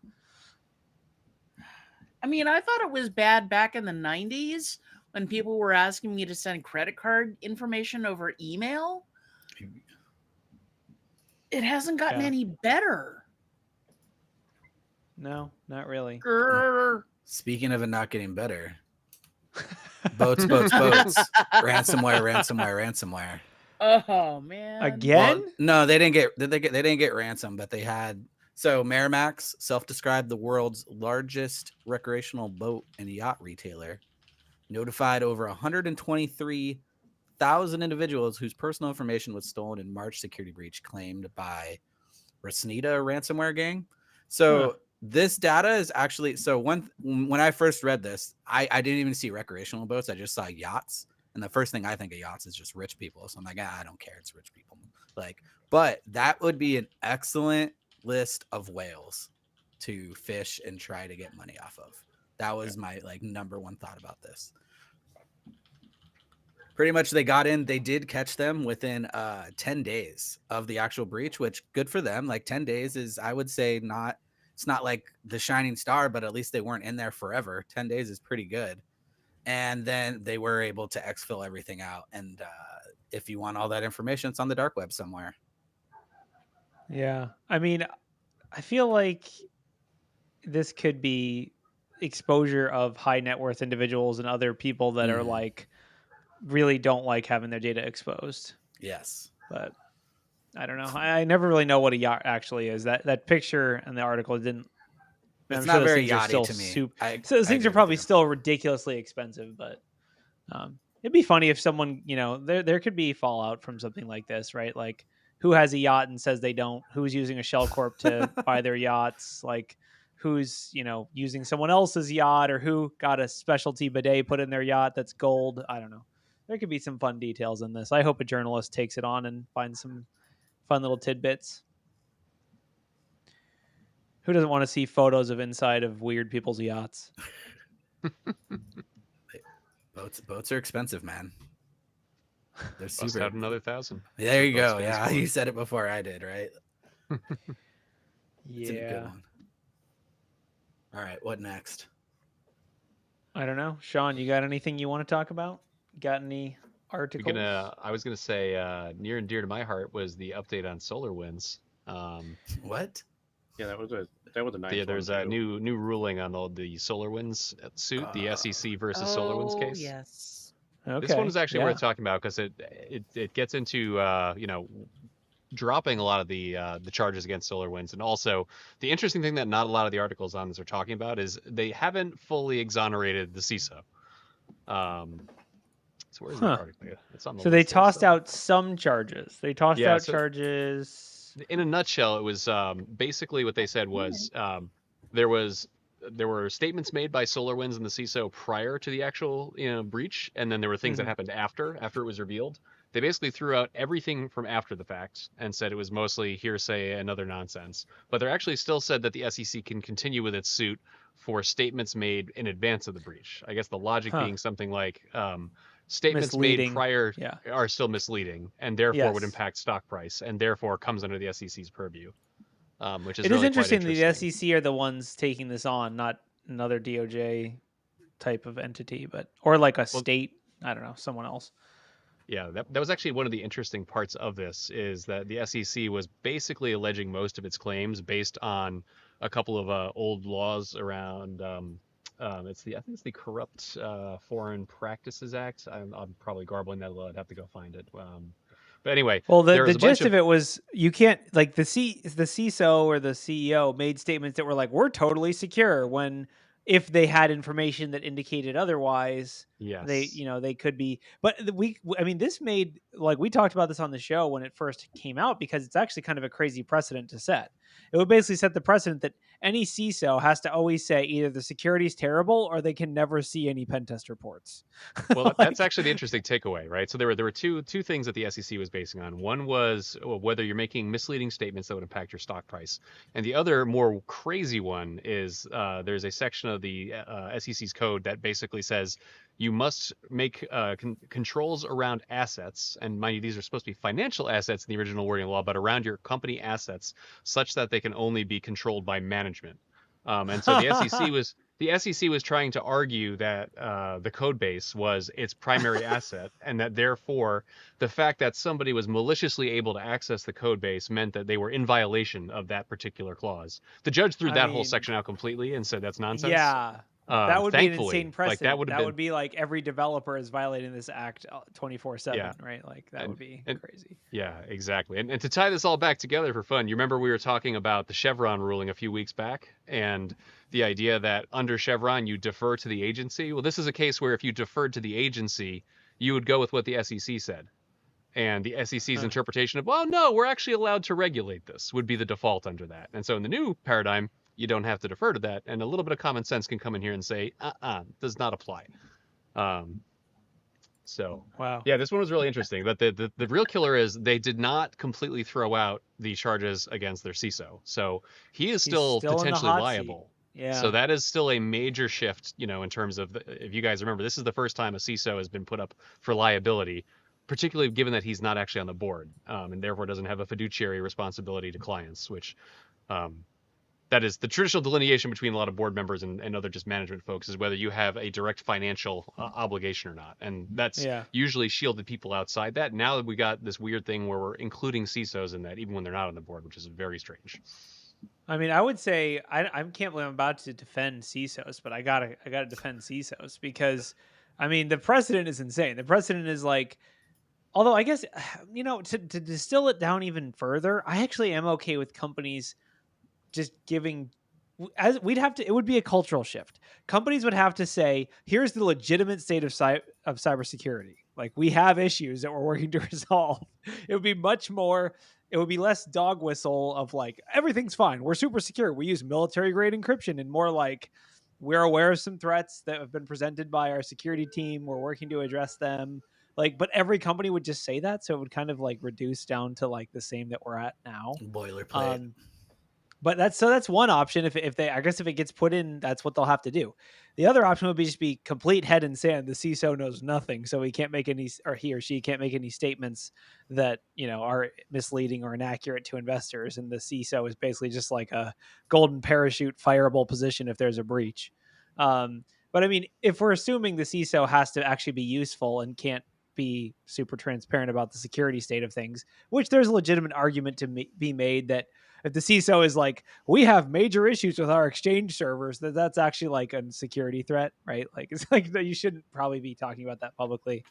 I mean, I thought it was bad back in the 90s when people were asking me to send credit card information over email. It hasn't gotten any better. No, not really. Speaking of it not getting better, boats. Ransomware. Oh man! Again? Well, no, they didn't get ransom, but they had. So MarineMax, self-described the world's largest recreational boat and yacht retailer, notified over 123,000 individuals whose personal information was stolen in March security breach claimed by Rasnita ransomware gang. So this data is actually when I first read this, I didn't even see recreational boats. I just saw yachts. And the first thing I think of yachts is just rich people. So I'm like, I don't care. It's rich people. But that would be an excellent list of whales to fish and try to get money off of. That was my number one thought about this. Pretty much they got in, they did catch them within 10 days of the actual breach, which good for them. 10 days is, I would say, it's not like the shining star, but at least they weren't in there forever. 10 days is pretty good. And then they were able to exfil everything out. And if you want all that information, it's on the dark web somewhere. Yeah. I mean, I feel like this could be exposure of high net worth individuals and other people that are really don't like having their data exposed. Yes. But I don't know. I never really know what a yacht actually is. That picture in the article didn't. It's not very yachty to me. So those things are probably still ridiculously expensive, but it'd be funny if someone, there could be fallout from something like this, right? Like, who has a yacht and says they don't? Who's using a shell corp to buy their yachts? Like, who's using someone else's yacht, or who got a specialty bidet put in their yacht that's gold? I don't know. There could be some fun details in this. I hope a journalist takes it on and finds some fun little tidbits. Who doesn't want to see photos of inside of weird people's yachts? Boats are expensive, man. They're Bust super. out another 1,000. There you go. Yeah, you said it before I did, right? It's a good one. All right, what next? I don't know. Sean, you got anything you want to talk about? Got any articles? I was gonna say near and dear to my heart was the update on SolarWinds. What? Yeah, that was a nice. Yeah, there's a new ruling on the SolarWinds suit, the SEC versus SolarWinds case. Yes. Okay. This one is actually worth talking about because it gets into dropping a lot of the charges against SolarWinds, and also the interesting thing that not a lot of the articles on this are talking about is they haven't fully exonerated the CISA. So where's the article? It's on the so list they there, tossed out some charges. They tossed out charges. In a nutshell, it was basically what they said was there were statements made by SolarWinds and the CISO prior to the actual breach, and then there were things that happened after it was revealed. They basically threw out everything from after the fact and said it was mostly hearsay and other nonsense. But they actually still said that the SEC can continue with its suit for statements made in advance of the breach. I guess the logic being something like statements made prior are still misleading and therefore would impact stock price and therefore comes under the SEC's purview. Which is it really is interesting quite that the SEC are the ones taking this on, not another DOJ type of entity, or like a state. I don't know, someone else. Yeah, that was actually one of the interesting parts of this is that the SEC was basically alleging most of its claims based on a couple of old laws around. I think it's the Corrupt Foreign Practices Act. I'm probably garbling that a lot. I'd have to go find it. But But anyway, Well, there the was a bunch gist of it was you can't like the CISO or the CEO made statements that were like, we're totally secure, when if they had information that indicated otherwise, they yes. they could be. But I mean, this made, like, we talked about this on the show when it first came out, because it's actually kind of a crazy precedent to set. It would basically set the precedent that any CISO has to always say either the security is terrible or they can never see any pen test reports. Well, that's Like, actually the interesting takeaway, right? So there were two things that the SEC was basing on. One was whether you're making misleading statements that would impact your stock price, and the other more crazy one is there's a section of the SEC's code that basically says you must make controls around assets, and mind you, these are supposed to be financial assets in the original wording of the law, but around your company assets, such that they can only be controlled by management. And so the SEC was trying to argue that the code base was its primary asset, and that therefore the fact that somebody was maliciously able to access the code base meant that they were in violation of that particular clause. The judge threw that whole section out completely and said that's nonsense. Yeah. That would be an Thankfully, insane precedent. Like, that would be like every developer is violating this act 24/7, Yeah. right? Like that would be crazy. Yeah, exactly. And to tie this all back together for fun, you remember we were talking about the Chevron ruling a few weeks back, and the idea that under Chevron you defer to the agency. Well, this is a case where if you deferred to the agency, you would go with what the SEC said. And the SEC's interpretation of, well, no, we're actually allowed to regulate this, would be the default under that. And so in the new paradigm, you don't have to defer to that, and a little bit of common sense can come in here and say, does not apply. So wow, yeah, this one was really interesting. But the real killer is they did not completely throw out the charges against their CISO, so he is still in the potentially hot liable. seat. Yeah. So that is still a major shift, in terms of, if you guys remember, this is the first time a CISO has been put up for liability, particularly given that he's not actually on the board, and therefore doesn't have a fiduciary responsibility to clients, which that is the traditional delineation between a lot of board members and other just management folks, is whether you have a direct financial obligation or not. And that's usually shielded people outside that. Now that we got this weird thing where we're including CISOs in that, even when they're not on the board, which is very strange. I mean, I would say I can't believe I'm about to defend CISOs, but I gotta defend CISOs, because I mean the precedent is insane. The precedent is like, although I guess to distill it down even further, I actually am okay with companies just giving, as we'd have to, it would be a cultural shift. Companies would have to say, here's the legitimate state of cybersecurity. Like, we have issues that we're working to resolve. It would be much more, it would be less dog whistle of like, everything's fine, we're super secure, we use military grade encryption, and more like, we're aware of some threats that have been presented by our security team, we're working to address them. Like, but every company would just say that, so it would kind of like reduce down to like the same that we're at now. Boilerplate. But that's one option. If they, I guess if it gets put in, that's what they'll have to do. The other option would be just be complete head in sand. The CISO knows nothing, so he can't make any, or he or she can't make any statements that are misleading or inaccurate to investors. And the CISO is basically just like a golden parachute fireable position if there's a breach. But I mean, if we're assuming the CISO has to actually be useful and can't be super transparent about the security state of things, which there's a legitimate argument to be made that if the CISO is like, we have major issues with our Exchange servers, that's actually like a security threat, right? Like, it's like that you shouldn't probably be talking about that publicly.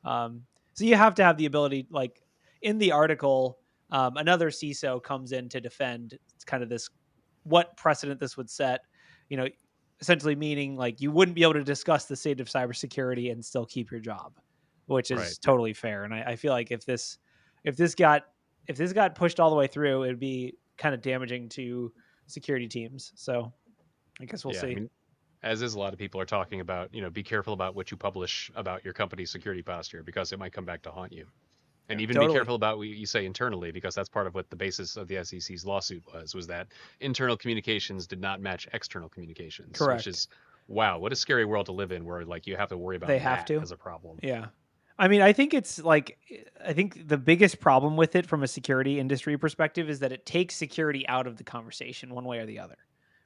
So you have to have the ability, like in the article, another CISO comes in to defend kind of this, what precedent this would set, essentially meaning like you wouldn't be able to discuss the state of cybersecurity and still keep your job, which is totally fair. And I feel like if this got pushed all the way through, it'd be kind of damaging to security teams. So I guess we'll see. I mean, as is, a lot of people are talking about, be careful about what you publish about your company's security posture, because it might come back to haunt you. And even be careful about what you say internally, because that's part of what the basis of the SEC's lawsuit was that internal communications did not match external communications. Correct. Which is, wow, what a scary world to live in, where like you have to worry about that as a problem. Yeah. I mean, I think the biggest problem with it from a security industry perspective is that it takes security out of the conversation one way or the other,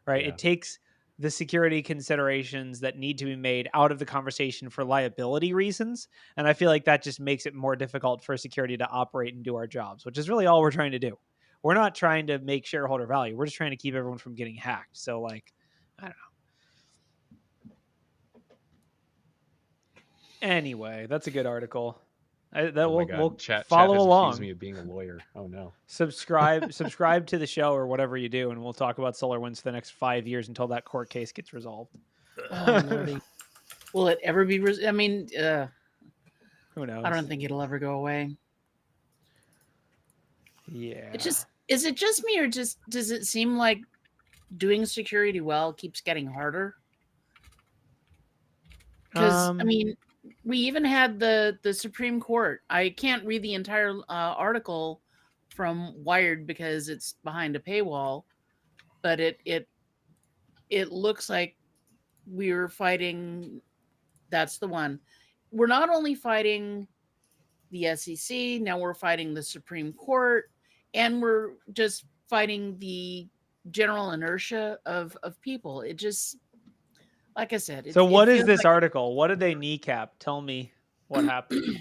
right? Yeah. It takes the security considerations that need to be made out of the conversation for liability reasons. And I feel like that just makes it more difficult for security to operate and do our jobs, which is really all we're trying to do. We're not trying to make shareholder value. We're just trying to keep everyone from getting hacked. So like, I don't know. Anyway, that's a good article. We'll Chat follow has along. accused me of being a lawyer. Oh no. Subscribe to the show or whatever you do, and we'll talk about SolarWinds for the next 5 years until that court case gets resolved. Oh lordy, will it ever be? I mean, Who knows? I don't think it'll ever go away. Yeah. Is it just me, or just does it seem like doing security well keeps getting harder? Because I mean, we even had the Supreme Court. I can't read the entire article from Wired because it's behind a paywall, but it looks like we're fighting. That's the one. We're not only fighting the SEC, now we're fighting the Supreme Court, and we're just fighting the general inertia of people. It just, like I said. So what is this article? What did they kneecap? Tell me what happened.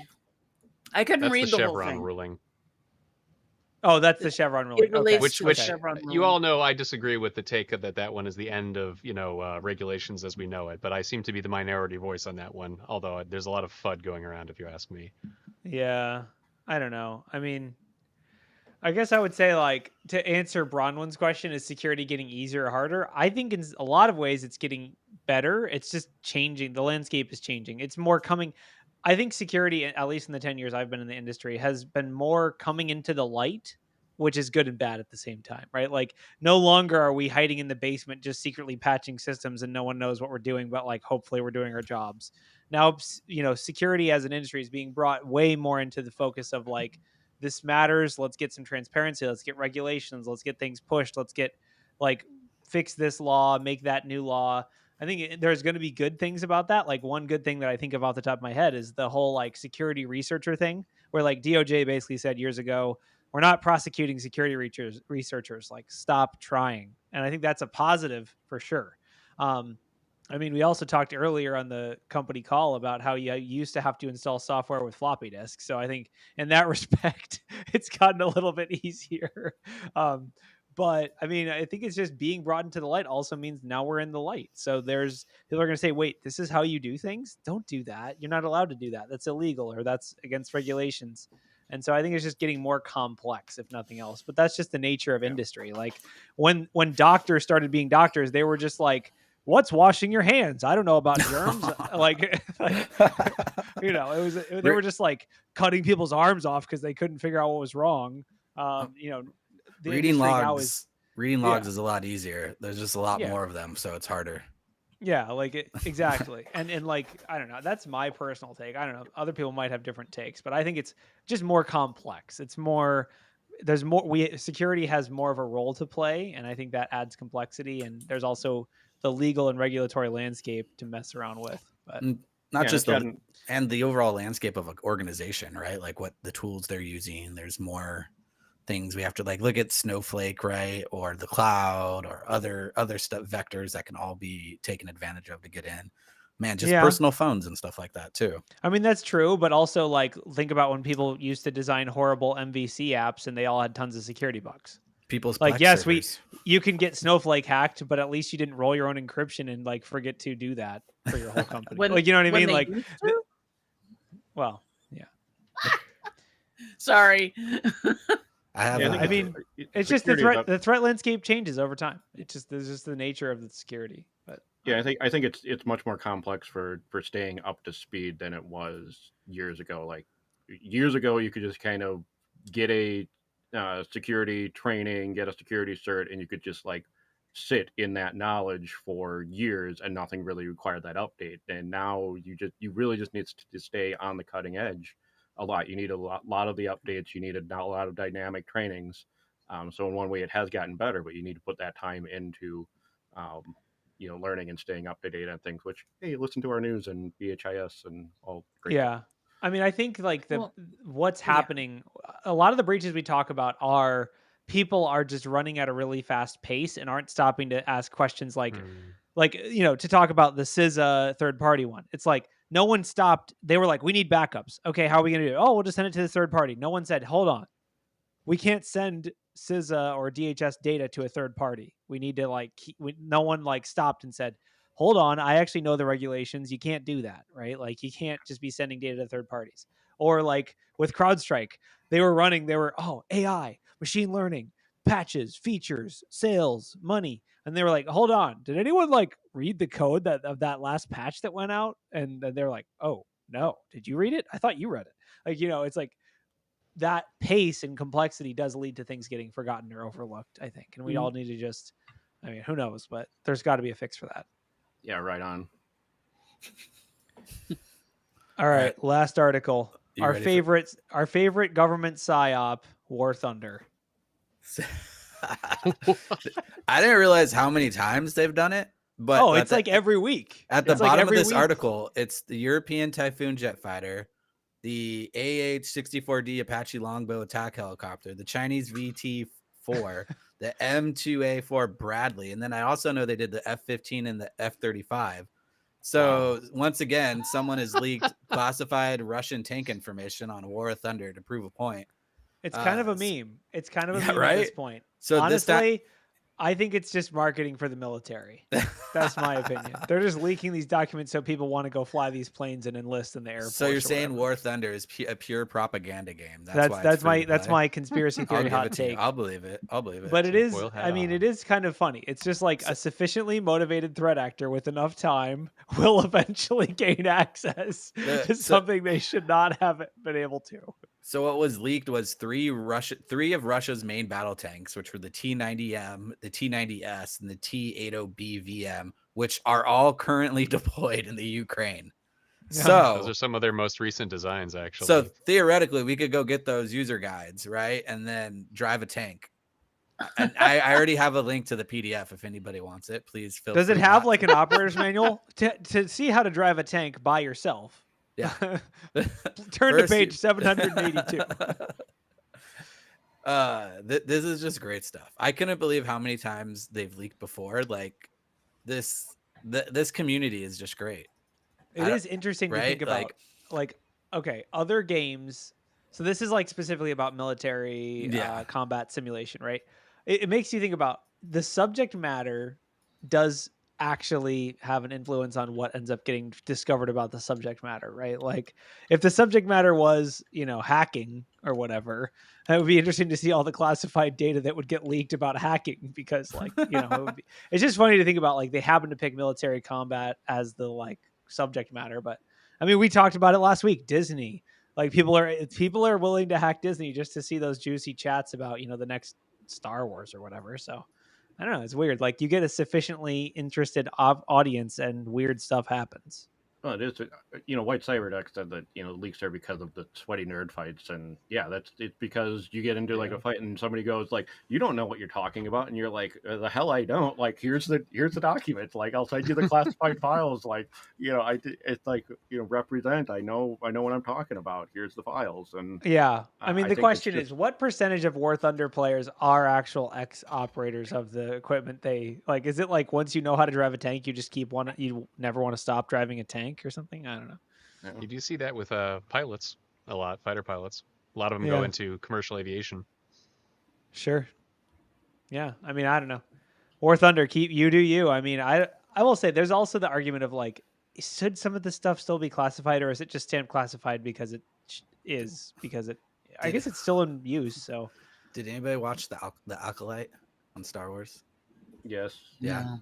I couldn't That's read the the whole Chevron thing. ruling. Oh, that's the Chevron ruling. It relates okay. to Which the Chevron you ruling. all know I disagree with the take of that one is the end of regulations as we know it, but I seem to be the minority voice on that one, although there's a lot of FUD going around if you ask me. Yeah, I don't know. I mean, I guess I would say, like, to answer Bronwyn's question, is security getting easier or harder? I think in a lot of ways it's getting better. It's just changing. The landscape is changing. It's more coming. I think security, at least in the 10 years I've been in the industry, has been more coming into the light, which is good and bad at the same time, right? Like, no longer are we hiding in the basement just secretly patching systems and no one knows what we're doing, but like hopefully we're doing our jobs. Now, security as an industry is being brought way more into the focus of like, this matters. Let's get some transparency. Let's get regulations. Let's get things pushed. Let's get fix this law, make that new law. I think there's going to be good things about that. Like, one good thing that I think of off the top of my head is the whole like security researcher thing, where like DOJ basically said years ago, we're not prosecuting security researchers. Like, stop trying. And I think that's a positive for sure. I mean, we also talked earlier on the company call about how you used to have to install software with floppy disks. So I think in that respect, it's gotten a little bit easier. But I mean, I think it's just being brought into the light also means now we're in the light. So there's people are going to say, wait, this is how you do things? Don't do that. You're not allowed to do that. That's illegal, or that's against regulations. And so I think it's just getting more complex, if nothing else. But that's just the nature of industry. Like when doctors started being doctors, they were just like, what's washing your hands? I don't know about germs. They were just like cutting people's arms off because they couldn't figure out what was wrong. Reading logs is a lot easier. There's just a lot more of them, so it's harder. Yeah, exactly. And like, I don't know, that's my personal take. I don't know. Other people might have different takes, but I think it's just more complex. It's more, there's more, security has more of a role to play. And I think that adds complexity. And there's also the legal and regulatory landscape to mess around with. But not just and the overall landscape of an organization, right? Like what the tools they're using. There's more things we have to like look at Snowflake, right? Or the cloud or other stuff, vectors that can all be taken advantage of to get in. Man, just personal phones and stuff like that too. I mean, that's true, but also like think about when people used to design horrible MVC apps and they all had tons of security bugs. People's like, yes, you can get Snowflake hacked, but at least you didn't roll your own encryption and like forget to do that for your whole company. Like, you know what I mean? Like, well, yeah. Sorry. I mean, it's just the threat landscape changes over time. There's just the nature of the security. But yeah, I think it's much more complex for staying up to speed than it was years ago. Like years ago, you could just kind of get a security training, get a security cert, and you could just like sit in that knowledge for years, and nothing really required that update. And now you really just need to stay on the cutting edge a lot. You need a lot of the updates. You need a lot of dynamic trainings. So in one way, it has gotten better, but you need to put that time into learning and staying up to date on things. Which, hey, listen to our news and BHIS and all. Great yeah. I mean, I think like what's happening, a lot of the breaches we talk about are people are just running at a really fast pace and aren't stopping to ask questions like, to talk about the CISA third party one. It's like no one stopped. They were like, we need backups. Okay, how are we going to do it? Oh, we'll just send it to the third party. No one said, hold on. We can't send CISA or DHS data to a third party. We need to no one stopped and said, hold on, I actually know the regulations. You can't do that, right? Like you can't just be sending data to third parties. Or like with CrowdStrike, they were AI, machine learning, patches, features, sales, money. And they were like, hold on, did anyone like read the code of that last patch that went out? And then they're like, oh no, did you read it? I thought you read it. Like, it's like that pace and complexity does lead to things getting forgotten or overlooked, I think. And we all need to just, who knows, but there's got to be a fix for that. Yeah, right on. All right, last article. You Our ready favorite government psyop, War Thunder. I didn't realize how many times they've done it. But it's like every week. At the It's like bottom of every this week. article, it's the European Typhoon jet fighter, the AH-64D Apache Longbow attack helicopter, the Chinese VT-4, the M2A4 Bradley, and then I also know they did the F-15 and the F-35. So once again, someone has leaked classified Russian tank information on War Thunder to prove a point. It's kind of a meme. It's kind of a meme right? at this point. So honestly, I think it's just marketing for the military. That's my opinion. They're just leaking these documents so people want to go fly these planes and enlist in the Air Force. So you're saying War Thunder is a pure propaganda game? That's my conspiracy theory hot take. I'll believe it. But it is. I mean, it is kind of funny. It's just like a sufficiently motivated threat actor with enough time will eventually gain access to something they should not have been able to. So what was leaked was three of Russia's main battle tanks, which were the T-90M, the T-90S, and the T-80BVM, which are all currently deployed in the Ukraine. So those are some of their most recent designs, actually. So theoretically, we could go get those user guides, right, and then drive a tank. And I already have a link to the PDF if anybody wants it. Please feel free. Does it have like an operator's manual to see how to drive a tank by yourself? Yeah. Turn to page 782. This is just great stuff. I couldn't believe how many times they've leaked before. Like this community is just great. It is interesting to think about. Like, okay, other games. So this is like specifically about military combat simulation, right? It makes you think about the subject matter does actually have an influence on what ends up getting discovered about the subject matter, right? Like if the subject matter was, hacking or whatever, it would be interesting to see all the classified data that would get leaked about hacking because it's just funny to think about, like they happen to pick military combat as the like subject matter. But I mean, we talked about it last week, Disney, like people are willing to hack Disney just to see those juicy chats about, the next Star Wars or whatever. So I don't know. It's weird. Like you get a sufficiently interested audience and weird stuff happens. Well, it is, White Cyberduck said that, leaks are because of the sweaty nerd fights. And yeah, it's because you get into like a fight and somebody goes like, you don't know what you're talking about. And you're like, the hell I don't. Like, here's the documents. Like, I'll send you the classified files. Like, it's like, represent. I know what I'm talking about. Here's the files. And yeah, I mean, the question is, what percentage of War Thunder players are actual ex-operators of the equipment they like? Is it like once you know how to drive a tank, you just you never want to stop driving a tank or something? I don't know. You do see that with pilots a lot, fighter pilots. A lot of them go into commercial aviation. Sure. Yeah, I mean, I don't know. War Thunder, you do you. I mean, I will say there's also the argument of like, should some of the stuff still be classified, or is it just stamped classified because it is? Because I guess it's still in use. So, did anybody watch the Acolyte on Star Wars? Yes. Yeah.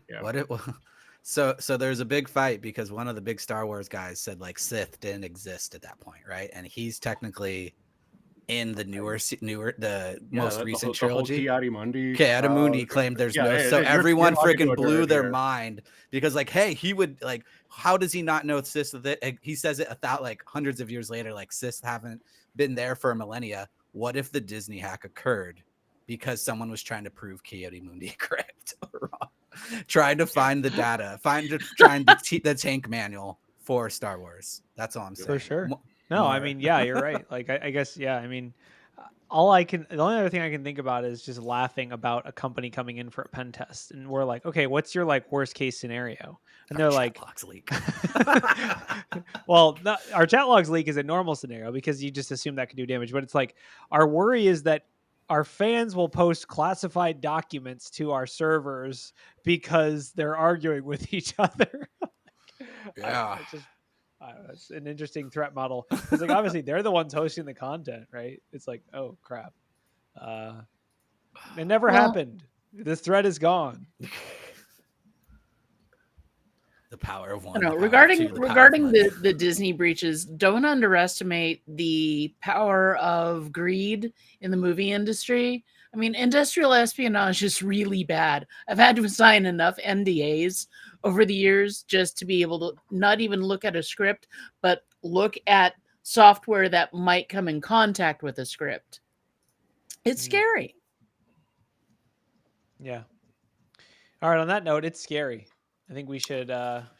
So there's a big fight because one of the big Star Wars guys said like Sith didn't exist at that point, right? And he's technically in the most recent trilogy. Ki-Adi-Mundi claimed there's so everyone freaking blew their mind because like, hey, he would like, how does he not know Sith? He says it like hundreds of years later, like Sith haven't been there for a millennia. What if the Disney hack occurred because someone was trying to prove Ki-Adi-Mundi correct or wrong? Trying to find the data, the tank manual for Star Wars. That's all I'm saying. For sure. No, I mean, yeah, you're right. Like, I guess, yeah. I mean, the only other thing I can think about is just laughing about a company coming in for a pen test, and we're like, okay, what's your like worst case scenario? And they're like, chat logs leak. Well, our chat logs leak is a normal scenario because you just assume that could do damage. But it's like our worry is that our fans will post classified documents to our servers because they're arguing with each other. Yeah. That's an interesting threat model. It's like obviously they're the ones hosting the content, right? It's like, oh crap, it never happened. This thread is gone. The power of one. No, the power regarding of two, the power of money. the Disney breaches, don't underestimate the power of greed in the movie industry. I mean, industrial espionage is really bad. I've had to sign enough NDAs over the years just to be able to not even look at a script, but look at software that might come in contact with a script. It's scary. Yeah. All right. On that note, it's scary. I think we should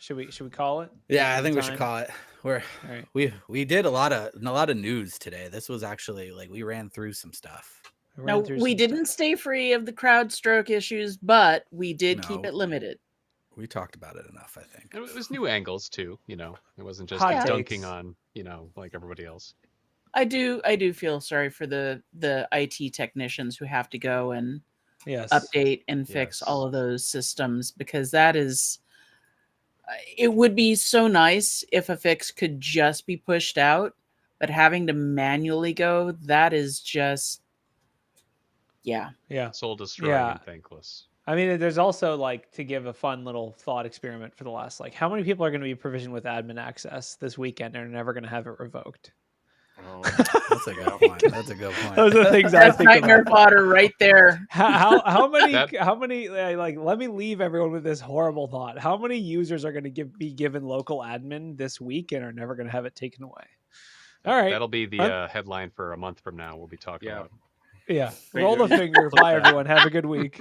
we call it? Yeah, I think we should call it. All right. We did a lot of news today. This was actually like we ran through some stuff. No, we didn't stay free of the CrowdStroke issues, but we did keep it limited. We talked about it enough, I think. It was new angles too, it wasn't just Hot dunking takes. on, like everybody else. I do feel sorry for the IT technicians who have to go and update and fix all of those systems, because that is, it would be so nice if a fix could just be pushed out, but having to manually go, that is just, Soul destroying and thankless. I mean, there's also like, to give a fun little thought experiment for the last, like, how many people are going to be provisioned with admin access this weekend and are never going to have it revoked? Oh, that's a good point. That's a good point. Those are the things I think nightmare about. fodder right there. How many like, let me leave everyone with this horrible thought. How many users are going to be given local admin this week and are never going to have it taken away? All right. That'll be the headline for a month from now. We'll be talking about. Yeah. Roll the finger. Bye, everyone. Have a good week.